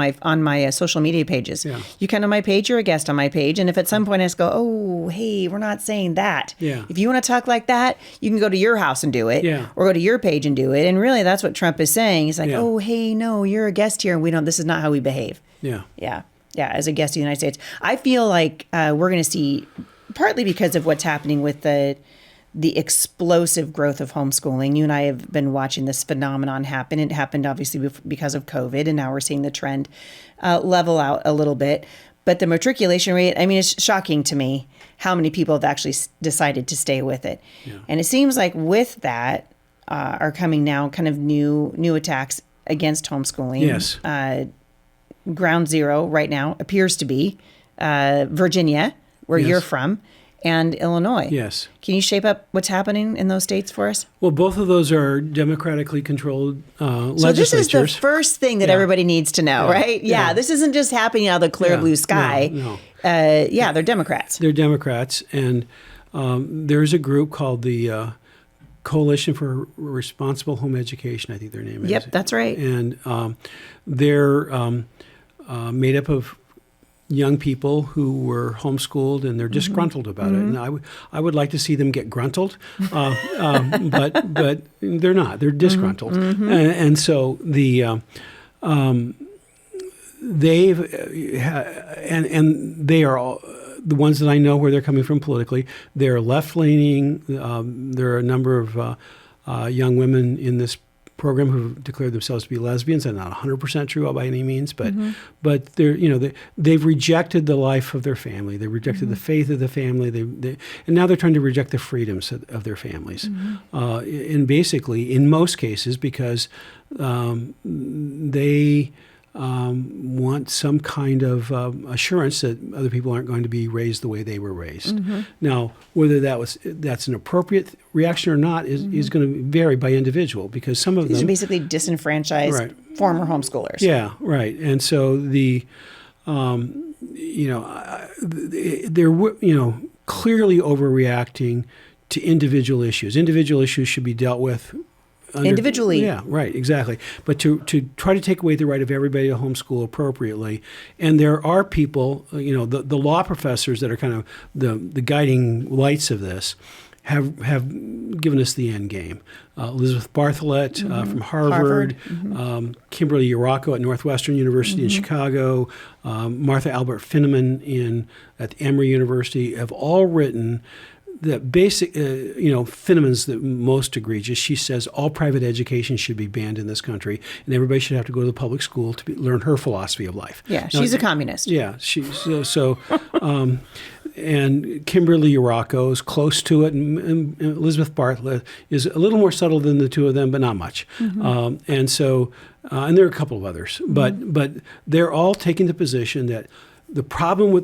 my social media pages. Yeah. You come to my page, you're a guest on my page, and if at some point I just go, oh, hey, we're not saying that. Yeah. If you want to talk like that, you can go to your house and do it, Yeah. or go to your page and do it. And really, that's what Trump is saying. He's like, Yeah. oh, hey, no, you're a guest here, and we don't. This is not how we behave. Yeah. Yeah. As a guest of the United States, I feel like we're going to see, partly because of what's happening with the explosive growth of homeschooling. You and I have been watching this phenomenon happen. It happened obviously because of COVID, and now we're seeing the trend level out a little bit. But the matriculation rate, I mean, it's shocking to me how many people have actually decided to stay with it. Yeah. And it seems like with that are coming now kind of new attacks against homeschooling. Yes. Ground zero right now appears to be Virginia, where Yes. you're from, and Illinois. Yes. Can you shape up what's happening in those states for us? Well, both of those are democratically controlled legislatures. So this is the first thing that everybody needs to know, right? Yeah. This isn't just happening out of the clear blue sky. No. They're Democrats. They're Democrats, and there's a group called the Coalition for Responsible Home Education, I think their name is. Yep, that's right. And they're made up of young people who were homeschooled and they're disgruntled about it. And I would like to see them get gruntled, but they're not. They're disgruntled, and so they are all the ones that I know where they're coming from politically. They're left leaning. There are a number of young women in this program who declared themselves to be lesbians. That's not 100% true by any means, but they've rejected the life of their family. They rejected the faith of the family. And now they're trying to reject the freedoms of their families. And basically, in most cases, because they want some kind of assurance that other people aren't going to be raised the way they were raised. Now, whether that's an appropriate reaction or not is going to vary by individual, because some of These them are basically disenfranchised former homeschoolers. Yeah, right. And so they're clearly overreacting to individual issues. Individual issues should be dealt with individually. Yeah, right, exactly. But to try to take away the right of everybody to homeschool appropriately, and there are people, the law professors that are kind of the guiding lights of this, have given us the end game. Elizabeth Bartholet from Harvard. Kimberly Urocco at Northwestern University in Chicago, Martha Albert Finneman at Emory University have all written that basic, Finneman's the most egregious. She says all private education should be banned in this country, and everybody should have to go to the public school to learn her philosophy of life. Yeah, she's a communist. Yeah, and Kimberly Urocco is close to it, and Elizabeth Bartholet is a little more subtle than the two of them, but not much. And there are a couple of others, but they're all taking the position that the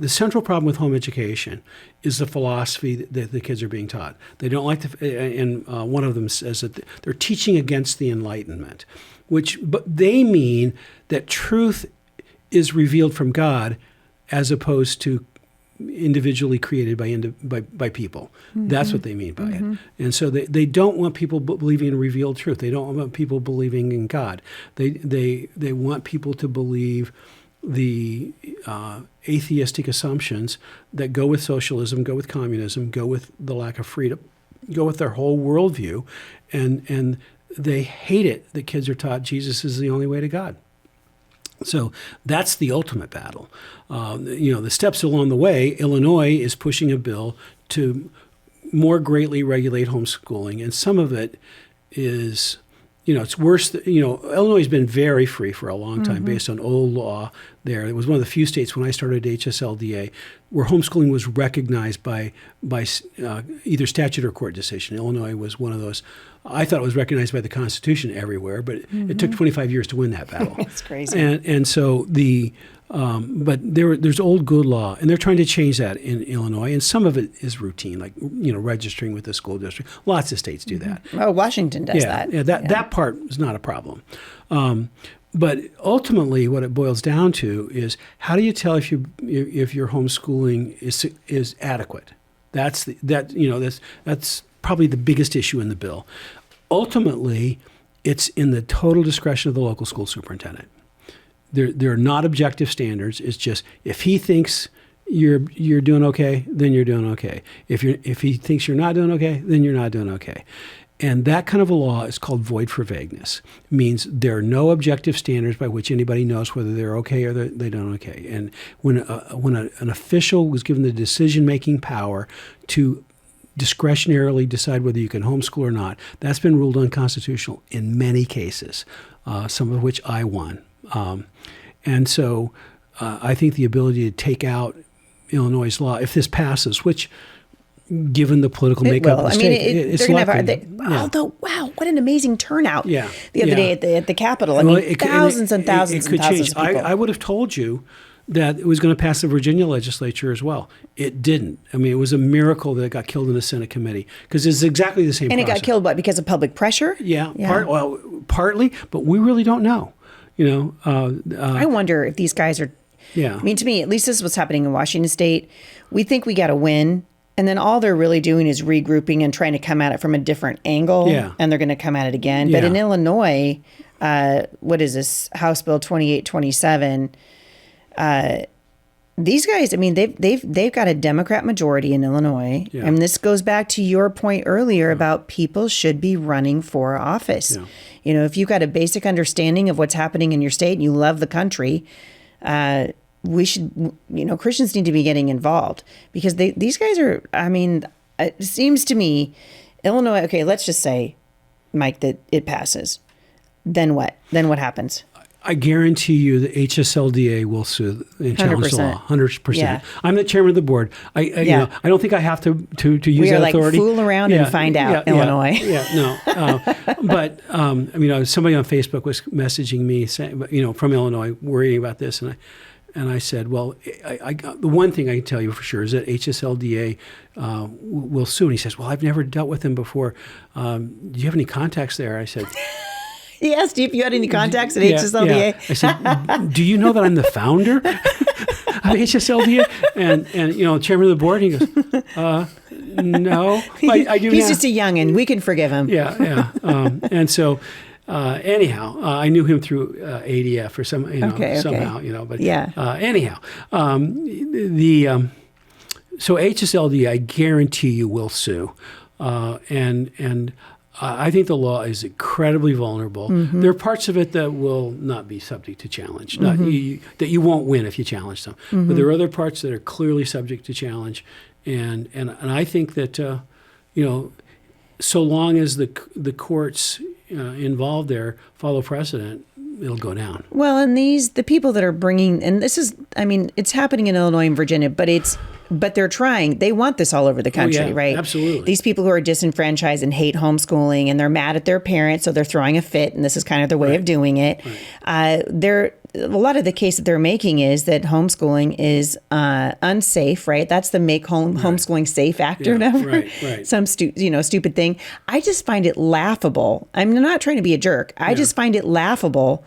central problem with home education is the philosophy that the kids are being taught. They don't like and one of them says that they're teaching against the Enlightenment, but they mean that truth is revealed from God as opposed to individually created by people. That's what they mean by it. And so they don't want people believing in revealed truth. They don't want people believing in God. They want people to believe the atheistic assumptions that go with socialism, go with communism, go with the lack of freedom, go with their whole worldview, and they hate it that kids are taught Jesus is the only way to God. So that's the ultimate battle. The steps along the way, Illinois is pushing a bill to more greatly regulate homeschooling, and some of it is it's worse. Illinois has been very free for a long time based on old law there. It was one of the few states when I started HSLDA where homeschooling was recognized by either statute or court decision. Illinois was one of those. I thought it was recognized by the Constitution everywhere, but it took 25 years to win that battle. It's crazy. And so but there's old good law, and they're trying to change that in Illinois, and some of it is routine, like registering with the school district. Lots of states do that. Oh, Washington does that. Yeah, that part is not a problem. But ultimately, what it boils down to is how do you tell if your homeschooling is adequate? That's probably the biggest issue in the bill. Ultimately, it's in the total discretion of the local school superintendent. There are not objective standards. It's just if he thinks you're doing okay, then you're doing okay. If he thinks you're not doing okay, then you're not doing okay. And that kind of a law is called void for vagueness. It means there are no objective standards by which anybody knows whether they're okay or they don't okay. And when an official was given the decision-making power to discretionarily decide whether you can homeschool or not, that's been ruled unconstitutional in many cases, some of which I won. And so I think the ability to take out Illinois' law, if this passes, which given the political makeup of the state, it's likely. Although, wow, what an amazing turnout the other day at the Capitol. Thousands and thousands and thousands of people. I would have told you that it was going to pass the Virginia legislature as well. It didn't. It was a miracle that it got killed in the Senate committee because it's exactly the same process. And it got killed, what, because of public pressure? Yeah. Partly, but we really don't know. I wonder if these guys are. Yeah. To me, at least this is what's happening in Washington State. We think we got to win, and then all they're really doing is regrouping and trying to come at it from a different angle. Yeah. And they're going to come at it again. Yeah. But in Illinois, what is this? House Bill 2827. These guys, they've got a Democrat majority in Illinois, and this goes back to your point earlier about people should be running for office. Yeah. If you've got a basic understanding of what's happening in your state and you love the country, we should, Christians need to be getting involved because these guys are. It seems to me, Illinois. Okay, let's just say, Mike, that it passes. Then what? Then what happens? I guarantee you the HSLDA will sue and challenge the law. 100%. Yeah. I'm the chairman of the board. I don't think I have to use that authority. Fool around and find out, Illinois. But somebody on Facebook was messaging me saying, from Illinois, worrying about this, and I said, well, the one thing I can tell you for sure is that HSLDA will sue. And he says, well, I've never dealt with them before. Do you have any contacts there? I said. He asked you if you had any contacts at HSLDA. Yeah. I said, do you know that I'm the founder of HSLDA? And chairman of the board? And he goes, no. I do. He's just a youngin'. We can forgive him. Yeah. And so, anyhow, I knew him through ADF or somehow, But anyhow, so HSLDA, I guarantee you will sue, and. I think the law is incredibly vulnerable. Mm-hmm. There are parts of it that will not be subject to challenge, that you won't win if you challenge them. Mm-hmm. But there are other parts that are clearly subject to challenge, and I think that so long as the courts involved there follow precedent, it'll go down. Well, and the people that are bringing, and this is, it's happening in Illinois and Virginia, but they're trying. They want this all over the country, right? Absolutely. These people who are disenfranchised and hate homeschooling, and they're mad at their parents, so they're throwing a fit, and this is kind of their way of doing it. Right. A lot of the case that they're making is that homeschooling is unsafe, right? That's the Make Homeschooling Safe Act or whatever. Right. Some stupid thing. I just find it laughable. I'm not trying to be a jerk. I just find it laughable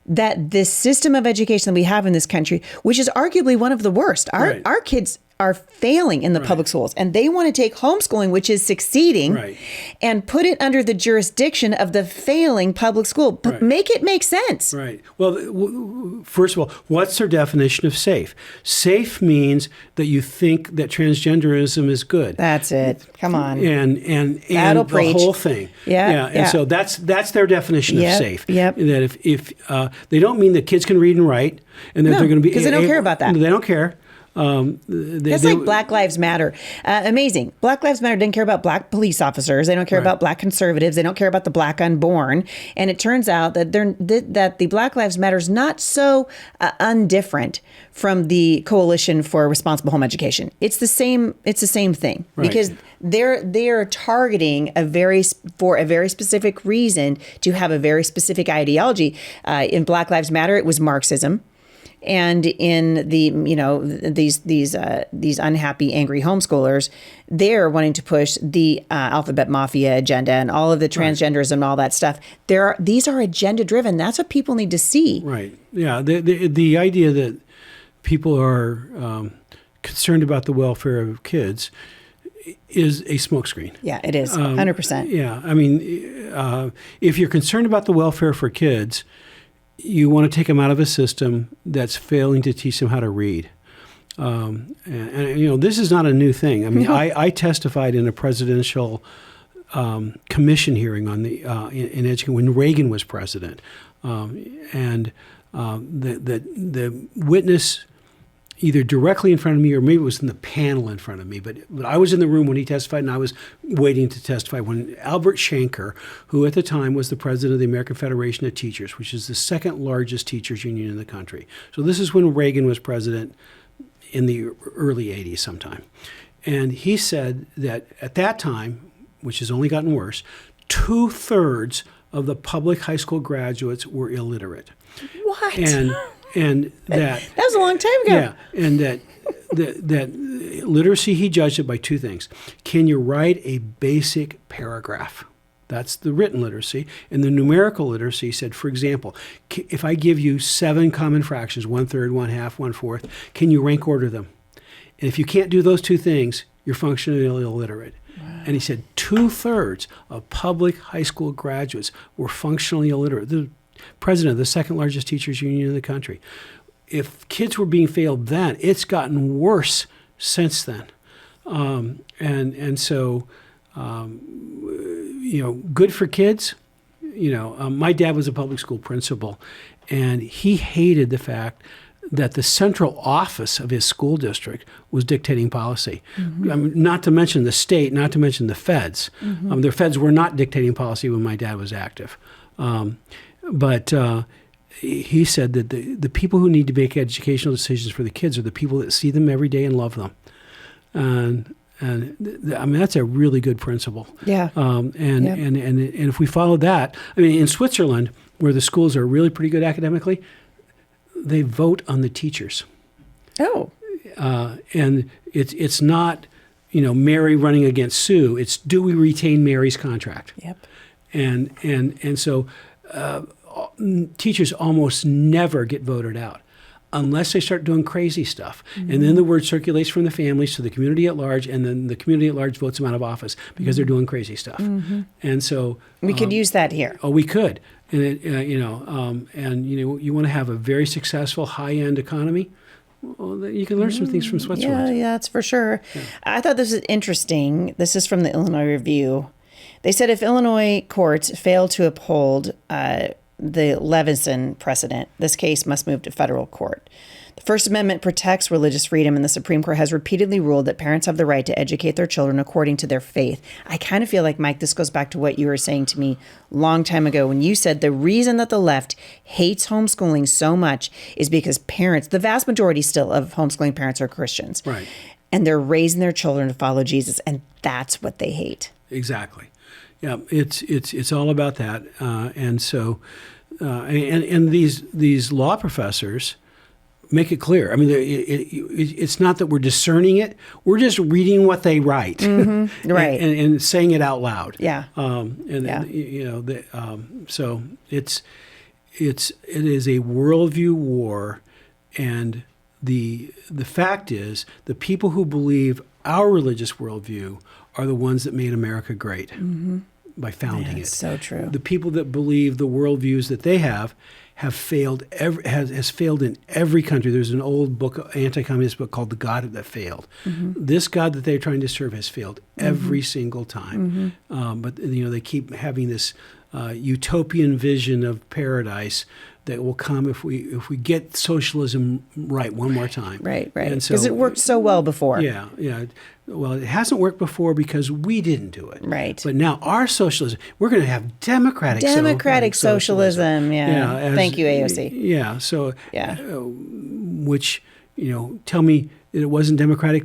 that this system of education that we have in this country, which is arguably one of the worst, our kids are failing in the public schools, and they want to take homeschooling, which is succeeding, and put it under the jurisdiction of the failing public school. Make it make sense. Right. Well, first of all, what's their definition of safe? Safe means that you think that transgenderism is good. That's it. Come on. And the preach. Whole thing. Yeah. And so that's their definition of safe. Yep. That if they don't mean that kids can read and write, and that they're going to be because they don't care about that. They don't care. It's like Black Lives Matter. Amazing. Black Lives Matter didn't care about black police officers. They don't care about black conservatives. They don't care about the black unborn. And it turns out that that the Black Lives Matter is not so undifferent from the Coalition for Responsible Home Education. It's the same. It's the same thing because they're targeting for a very specific reason to have a very specific ideology. In Black Lives Matter, it was Marxism. And in these unhappy, angry homeschoolers, they're wanting to push the alphabet mafia agenda and all of the transgenderism and all that stuff. These are agenda driven. That's what people need to see. Right. Yeah. The idea that people are concerned about the welfare of kids is a smokescreen. Yeah, it is 100%. Yeah. I mean, if you're concerned about the welfare for kids, you want to take them out of a system that's failing to teach them how to read. And this is not a new thing. I mean, I testified in a presidential commission hearing on the in education when Reagan was president, and the witness either directly in front of me or maybe it was in the panel in front of me, but I was in the room when he testified and I was waiting to testify when Albert Shanker, who at the time was the president of the American Federation of Teachers, which is the second largest teachers union in the country. So this is when Reagan was president in the early 80s sometime. And he said that at that time, which has only gotten worse, 2/3 of the public high school graduates were illiterate. What? And that was a long time ago. Yeah, and that literacy, he judged it by two things. Can you write a basic paragraph? That's the written literacy. And the numerical literacy said, for example, if I give you 7 common fractions, 1/3, 1/2, 1/4, can you rank order them? And if you can't do those two things, you're functionally illiterate. Wow. And he said 2/3 of public high school graduates were functionally illiterate. The president of the second largest teachers union in the country. If kids were being failed then, it's gotten worse since then. So good for kids. My dad was a public school principal, and he hated the fact that the central office of his school district was dictating policy. Mm-hmm. Not to mention the state, not to mention the feds. Mm-hmm. The feds were not dictating policy when my dad was active. But he said that the people who need to make educational decisions for the kids are the people that see them every day and love them. And I mean, that's a really good principle. Yeah. And if we follow that, I mean, in Switzerland, where the schools are really pretty good academically, they vote on the teachers. Oh. And it's not, Mary running against Sue. It's, do we retain Mary's contract? Yep. And so teachers almost never get voted out unless they start doing crazy stuff. Mm-hmm. And then the word circulates from the families to the community at large, and then the community at large votes them out of office because they're doing crazy stuff. Mm-hmm. And so we could use that here. Oh, we could. And you want to have a very successful high-end economy. Well, you can learn some things from Switzerland. Yeah, that's for sure. Yeah. I thought this was interesting. This is from the Illinois Review. They said if Illinois courts fail to uphold the Levinson precedent, this case must move to federal court. The First Amendment protects religious freedom, and the Supreme Court has repeatedly ruled that parents have the right to educate their children according to their faith. I kind of feel like, Mike, this goes back to what you were saying to me a long time ago when you said the reason that the left hates homeschooling so much is because parents, the vast majority still of homeschooling parents are Christians. Right. And they're raising their children to follow Jesus, and that's what they hate. Exactly. Yeah, it's all about that, and so these law professors make it clear. I mean, it's not that we're discerning it; we're just reading what they write, mm-hmm. Right, and saying it out loud. Yeah, so it is a worldview war, and the fact is the people who believe our religious worldview are the ones that made America great. Mm-hmm. By founding it. So true. The people that believe the worldviews that they have failed. Has failed in every country. There's an old book, anti-communist book called "The God That Failed." Mm-hmm. This God that they're trying to serve has failed every single time. Mm-hmm. But they keep having this utopian vision of paradise that will come if we get socialism right one more time. Right. And Because it worked so well before. Yeah. Well, it hasn't worked before because we didn't do it. Right. But now our socialism, we're going to have democratic socialism. Yeah. Thank you, AOC. Yeah. So, Yeah. Which, tell me that it wasn't democratic,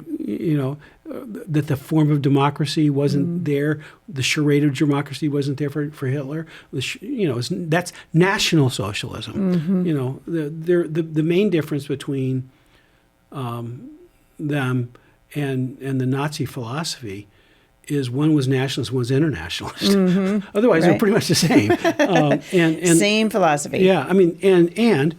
that the form of democracy wasn't there, the charade of democracy wasn't there for Hitler. That's National Socialism. The main difference between them and the Nazi philosophy is one was nationalist, one was internationalist. Otherwise, they're pretty much the same. And same philosophy. Yeah, I mean, and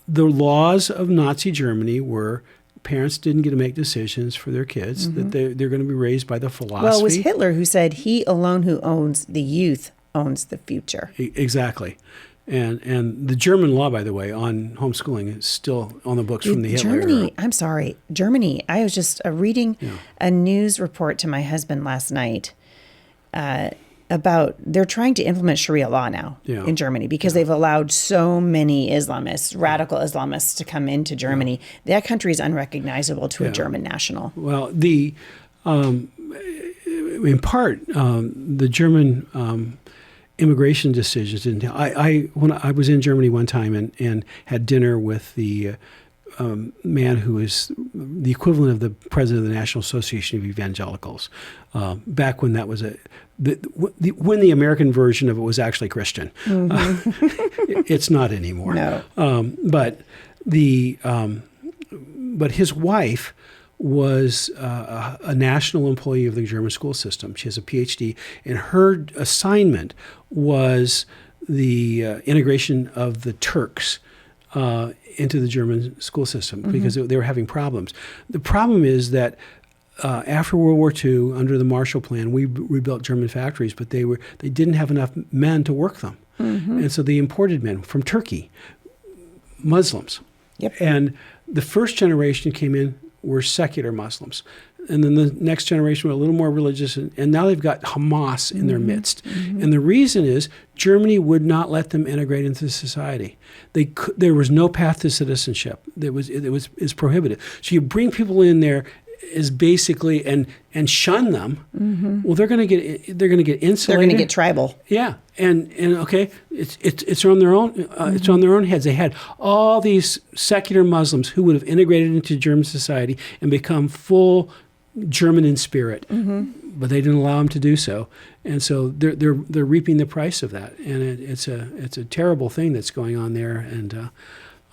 the laws of Nazi Germany were parents didn't get to make decisions for their kids, that they're going to be raised by the philosophy. Well, it was Hitler who said, he alone who owns the youth owns the future. Exactly. And the German law, by the way, on homeschooling is still on the books from the Hitler era. I'm sorry, Germany. I was just reading a news report to my husband last night about they're trying to implement Sharia law now in Germany because they've allowed so many Islamists, radical Islamists, to come into Germany. That country is unrecognizable to a German national. Well, in part, the German immigration decisions didn't. When I was in Germany one time and had dinner with the man who is the equivalent of the president of the National Association of Evangelicals, back when that was when the American version of it was actually Christian. It's not anymore. No. But his wife was a national employee of the German school system. She has a PhD, and her assignment was the integration of the Turks into the German school system because they were having problems. The problem is that after World War II, under the Marshall Plan, we rebuilt German factories, but they didn't have enough men to work them, and so they imported men from Turkey, Muslims. Yep. And the first generation came in were secular Muslims. And then the next generation were a little more religious, and now they've got Hamas in their midst. And the reason is Germany would not let them integrate into society. There was no path to citizenship. It's prohibited. So you bring people in there is basically and shun them. Well, they're going to get insulated. They're going to get tribal. Yeah, and okay, it's on their own. It's on their own heads. They had all these secular Muslims who would have integrated into German society and become full German in spirit, but they didn't allow them to do so, and so they're reaping the price of that, and it's a terrible thing that's going on there. And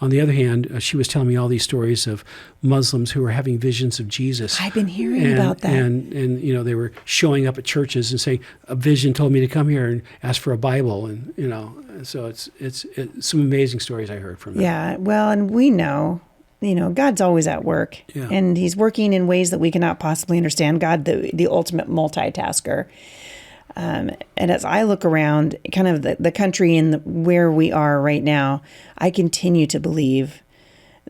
on the other hand, she was telling me all these stories of Muslims who were having visions of Jesus. I've been hearing about that. And they were showing up at churches and saying, a vision told me to come here and ask for a Bible. And, so it's some amazing stories I heard from them. Yeah, well, and we know, God's always at work. Yeah. And he's working in ways that we cannot possibly understand. God, the ultimate multitasker. And as I look around kind of the country and where we are right now, I continue to believe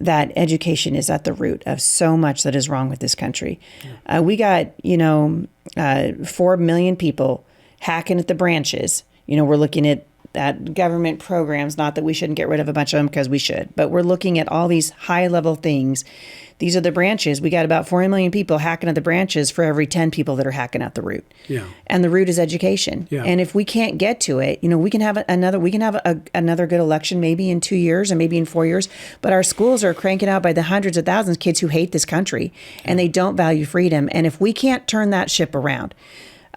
that education is at the root of so much that is wrong with this country. Yeah. We got, 4 million people hacking at the branches. We're looking at government programs, not that we shouldn't get rid of a bunch of them because we should, but we're looking at all these high level things. These are the branches. We got about 4 million people hacking at the branches for every 10 people that are hacking at the root. Yeah. And the root is education. Yeah. And if we can't get to it, we can have another good election maybe in 2 years or maybe in 4 years. But our schools are cranking out by the hundreds of thousands of kids who hate this country and they don't value freedom. And if we can't turn that ship around,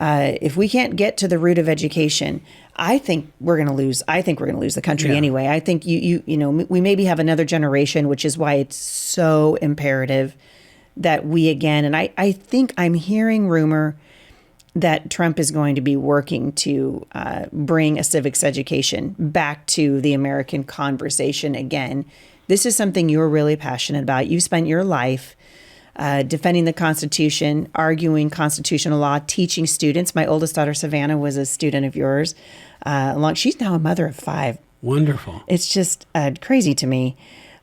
if we can't get to the root of education, I think we're going to lose. I think we're going to lose the country anyway. I think we maybe have another generation, which is why it's so imperative that we again. And I think I'm hearing rumor that Trump is going to be working to bring a civics education back to the American conversation again. This is something you're really passionate about. You spent your life defending the Constitution, arguing constitutional law, teaching students. My oldest daughter, Savannah, was a student of yours. She's now a mother of 5. Wonderful. It's just crazy to me.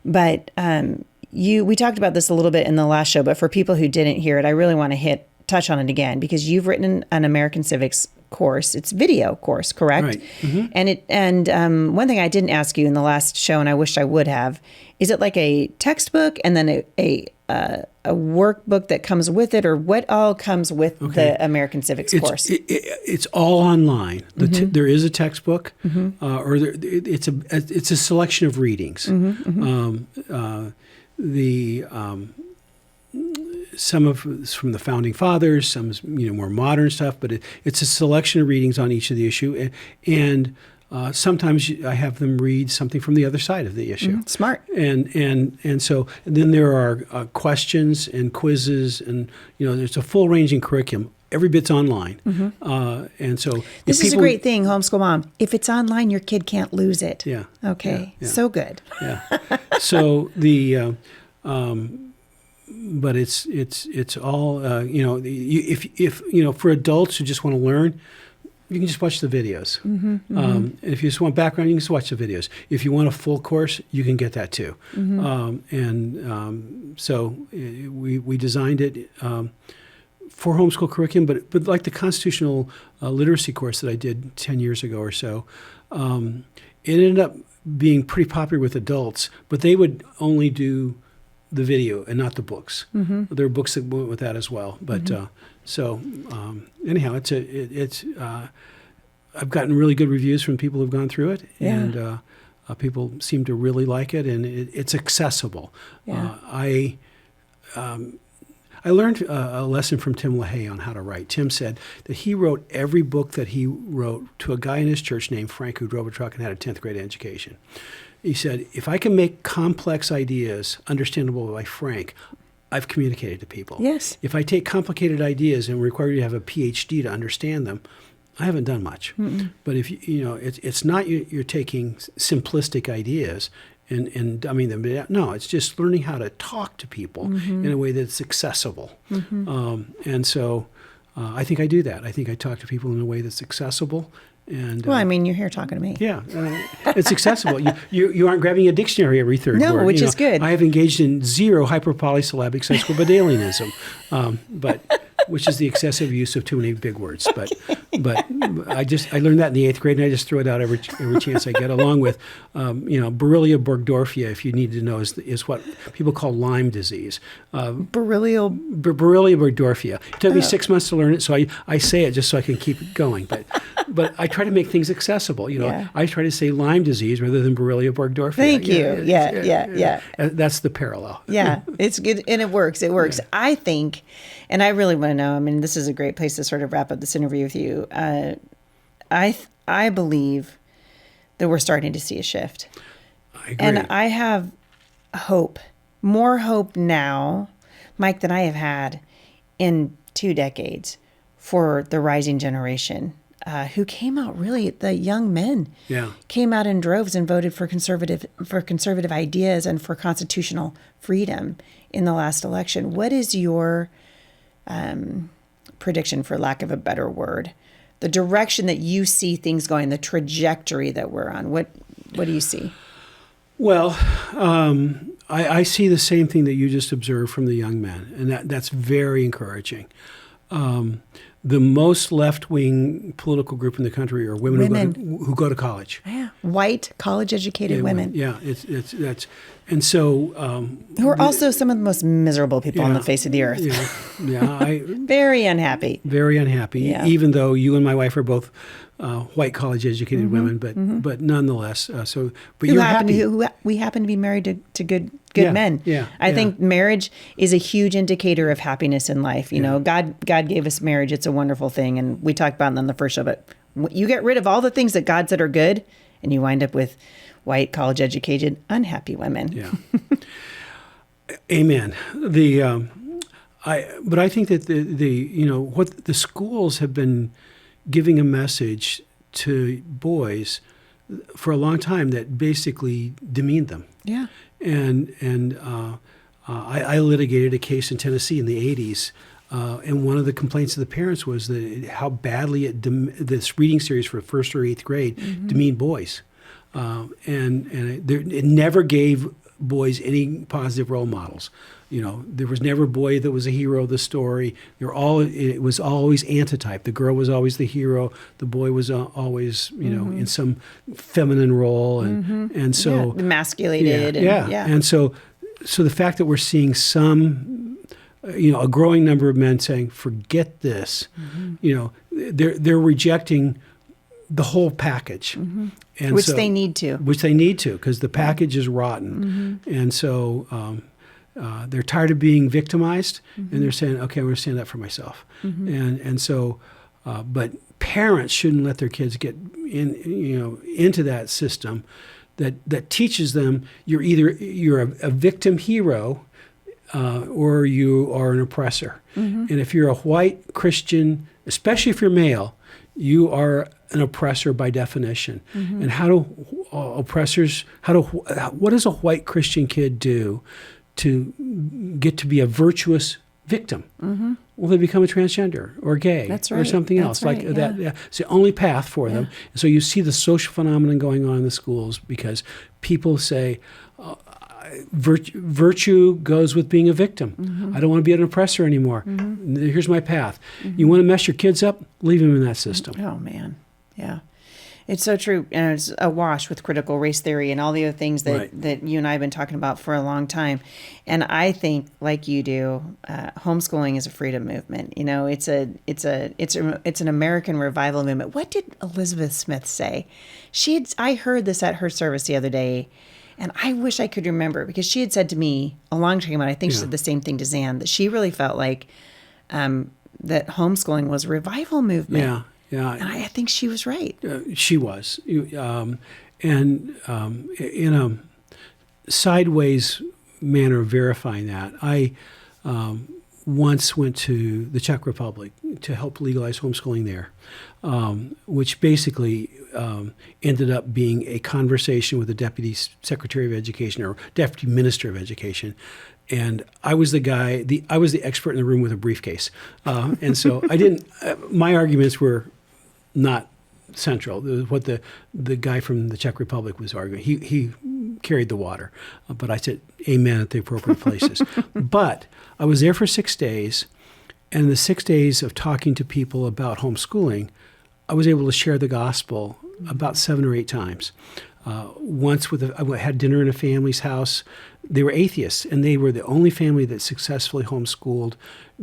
But we talked about this a little bit in the last show, but for people who didn't hear it, I really want to touch on it again because you've written an American Civics course. It's video course, correct? Right. Mm-hmm. And one thing I didn't ask you in the last show, and I wished I would have, is it like a textbook and then a workbook that comes with it, or what all comes with the American Civics course? It's all online. There is a textbook, or it's a selection of readings. Some of it's from the founding fathers, some is more modern stuff, but it's a selection of readings on each of the issue, and sometimes I have them read something from the other side of the issue. Smart. And so then there are questions and quizzes, and there's a full ranging curriculum. Every bit's online, and so this is a great thing, homeschool mom. If it's online, your kid can't lose it. Yeah. Okay. Yeah. So good. Yeah. So but it's all if for adults who just want to learn, you can just watch the videos. If you just want background, you can just watch the videos. If you want a full course, you can get that too. So we designed it for homeschool curriculum, but like the constitutional literacy course that I did 10 years ago or so, it ended up being pretty popular with adults, but they would only do the video and not the books. There are books that went with that as well. But anyhow, it's I've gotten really good reviews from people who've gone through it, and people seem to really like it, and it's accessible. I learned a lesson from Tim LaHaye on how to write. Tim said that he wrote every book that he wrote to a guy in his church named Frank who drove a truck and had a 10th grade education. He said, if I can make complex ideas understandable by Frank, I've communicated to people. Yes. If I take complicated ideas and require you to have a PhD to understand them, I haven't done much. But if it's not you're taking simplistic ideas and dumbing them down. No, it's just learning how to talk to people in a way that's accessible. And so I think I do that. I think I talk to people in a way that's accessible. And, well, I mean, you're here talking to me. Yeah, it's accessible. You aren't grabbing a dictionary every third word. No, which is good. I have engaged in zero hyperpolysyllabic sesquipedalianism, but which is the excessive use of too many big words. But I learned that in the 8th grade, and I just throw it out every chance I get. Along with Borrelia burgdorfia, if you need to know, is what people call Lyme disease. Borrelia burgdorfia. It took me 6 months to learn it, so I say it just so I can keep it going. But I try to make things accessible. I try to say Lyme disease rather than Borrelia burgdorfia. Thank you. Yeah. That's the parallel. Yeah, it's good, and it works. It works. Yeah. I think, and I really want to know. I mean, this is a great place to sort of wrap up this interview with you. I believe that we're starting to see a shift. I agree. And I have hope, more hope now, Mike, than I have had in 2 decades for the rising generation. Who came out, really, the young men came out in droves and voted for conservative ideas and for constitutional freedom in the last election. What is your prediction, for lack of a better word, the direction that you see things going, the trajectory that we're on? What do you see? Well, I see the same thing that you just observed from the young men, and that's very encouraging. The most left-wing political group in the country are women. Who go to college. Yeah, white, college-educated women. Yeah, that's and so who are also some of the most miserable people on the face of the earth. Very unhappy. Very unhappy. Yeah. Even though you and my wife are both white, college-educated women, but nonetheless. But you're happy. We happen to be married to good men. Yeah, I think marriage is a huge indicator of happiness in life. God gave us marriage. It's a wonderful thing. And we talked about it on the first show, but you get rid of all the things that God said are good, and you wind up with white, college-educated, unhappy women. Yeah. Amen. But I think that what the schools have been giving a message to boys for a long time that basically demeaned them. Yeah. And I litigated a case in Tennessee in the 80s, and one of the complaints of the parents was that how badly this reading series for 1st or 8th grade demeaned boys, and it never gave boys any positive role models. There was never a boy that was a hero of the story. It was always antitype. The girl was always the hero. The boy was always, in some feminine role, and so emasculated. And so the fact that we're seeing some, a growing number of men saying, "Forget this," they're rejecting the whole package, and which they need to, because the package is rotten, and so. They're tired of being victimized, and they're saying, "Okay, I'm going to stand up for myself." And so, but parents shouldn't let their kids get into that system that teaches them you're a victim hero, or you are an oppressor. And if you're a white Christian, especially if you're male, you are an oppressor by definition. And what does a white Christian kid do to get to be a virtuous victim? Well, they become a transgender or gay or something else like that. Yeah. It's the only path for them. So you see the social phenomenon going on in the schools because people say virtue goes with being a victim. I don't want to be an oppressor anymore. Here's my path. You want to mess your kids up? Leave them in that system. Oh, man. Yeah. It's so true. And it's awash with critical race theory and all the other things that you and I have been talking about for a long time. And I think, like you do, homeschooling is a freedom movement. It's an American revival movement. What did Elizabeth Smith say? I heard this at her service the other day, and I wish I could remember, because she had said to me a long time ago, I think she said the same thing to Zan, that she really felt like that homeschooling was a revival movement. Yeah. And I think she was right. She was. And in a sideways manner of verifying that, I once went to the Czech Republic to help legalize homeschooling there, which basically ended up being a conversation with the Deputy Secretary of Education or Deputy Minister of Education. And I was I was the expert in the room with a briefcase. And so my arguments were not central. What the guy from the Czech Republic was arguing. He carried the water, but I said amen at the appropriate places. But I was there for 6 days, and in the 6 days of talking to people about homeschooling, I was able to share the gospel about 7 or 8 times. Once I had dinner in a family's house. They were atheists, and they were the only family that successfully homeschooled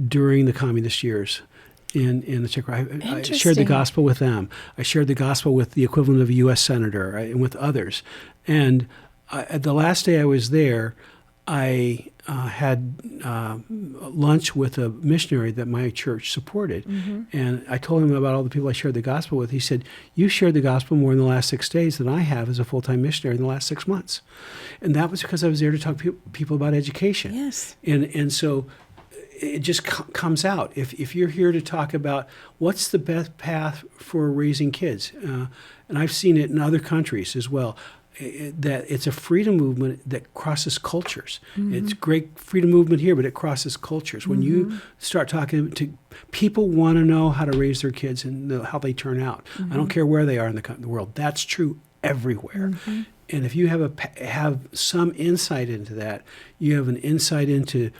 during the communist years. In the Czech Republic. I shared the gospel with them. I shared the gospel with the equivalent of a U.S. senator and with others. And at the last day I was there, I had lunch with a missionary that my church supported. And I told him about all the people I shared the gospel with. He said, "You shared the gospel more in the last 6 days than I have as a full-time missionary in the last 6 months." And that was because I was there to talk to people about education. Yes. And so it just comes out. If you're here to talk about what's the best path for raising kids, and I've seen it in other countries as well, that it's a freedom movement that crosses cultures. It's great freedom movement here, but it crosses cultures. When you start talking to people, want to know how to raise their kids and how they turn out. I don't care where they are in the world. That's true everywhere. And if you have some insight into that, you have an insight into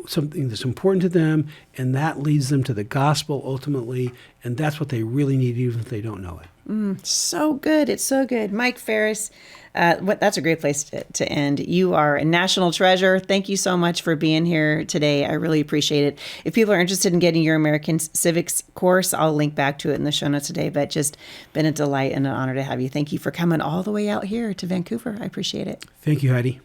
something that's important to them, and that leads them to the gospel ultimately, and that's what they really need, even if they don't know it. So good. It's so good. Mike Farris, that's a great place to end. You are a national treasure. Thank you so much for being here today. I really appreciate it. If people are interested in getting your American Civics course, I'll link back to it in the show notes today, but just been a delight and an honor to have you. Thank you for coming all the way out here to Vancouver. I appreciate it. Thank you, Heidi.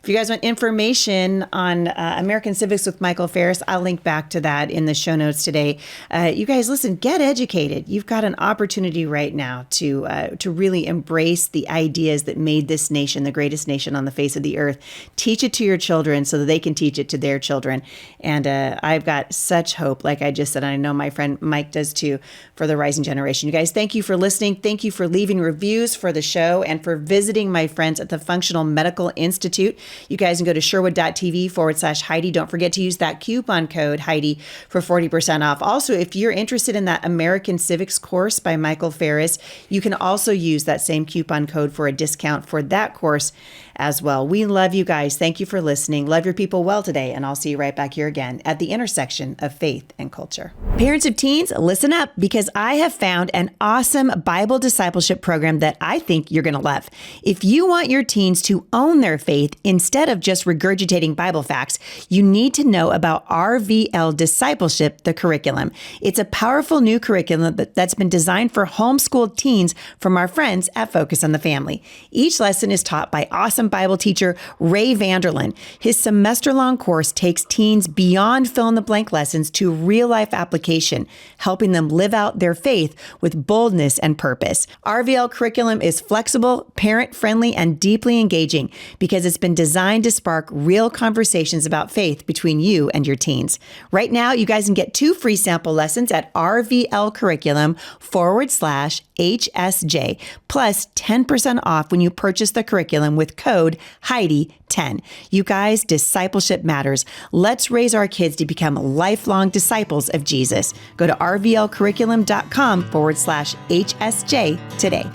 If you guys want information on American Civics with Michael Ferris, I'll link back to that in the show notes today. You guys, listen, get educated. You've got an opportunity right now to really embrace the ideas that made this nation the greatest nation on the face of the earth. Teach it to your children so that they can teach it to their children. And I've got such hope, like I just said, and I know my friend Mike does too, for the rising generation. You guys, thank you for listening. Thank you for leaving reviews for the show and for visiting my friends at the Functional Medical Institute. You guys can go to sherwood.tv/Heidi. Don't forget to use that coupon code Heidi for 40% off. Also, if you're interested in that American Civics course by Michael Ferris, you can also use that same coupon code for a discount for that course as well. We love you guys. Thank you for listening. Love your people well today, and I'll see you right back here again at the intersection of faith and culture. Parents of teens, listen up, because I have found an awesome Bible discipleship program that I think you're going to love. If you want your teens to own their faith instead of just regurgitating Bible facts, you need to know about RVL Discipleship, the curriculum. It's a powerful new curriculum that's been designed for homeschooled teens from our friends at Focus on the Family. Each lesson is taught by awesome Bible teacher Ray Vanderlyn. His semester-long course takes teens beyond fill-in-the-blank lessons to real-life application, helping them live out their faith with boldness and purpose. RVL curriculum is flexible, parent-friendly, and deeply engaging because it's been designed to spark real conversations about faith between you and your teens. Right now, you guys can get 2 free sample lessons at rvlcurriculum/HSJ, plus 10% off when you purchase the curriculum with code Heidi10. You guys, discipleship matters. Let's raise our kids to become lifelong disciples of Jesus. Go to rvlcurriculum.com/HSJ today.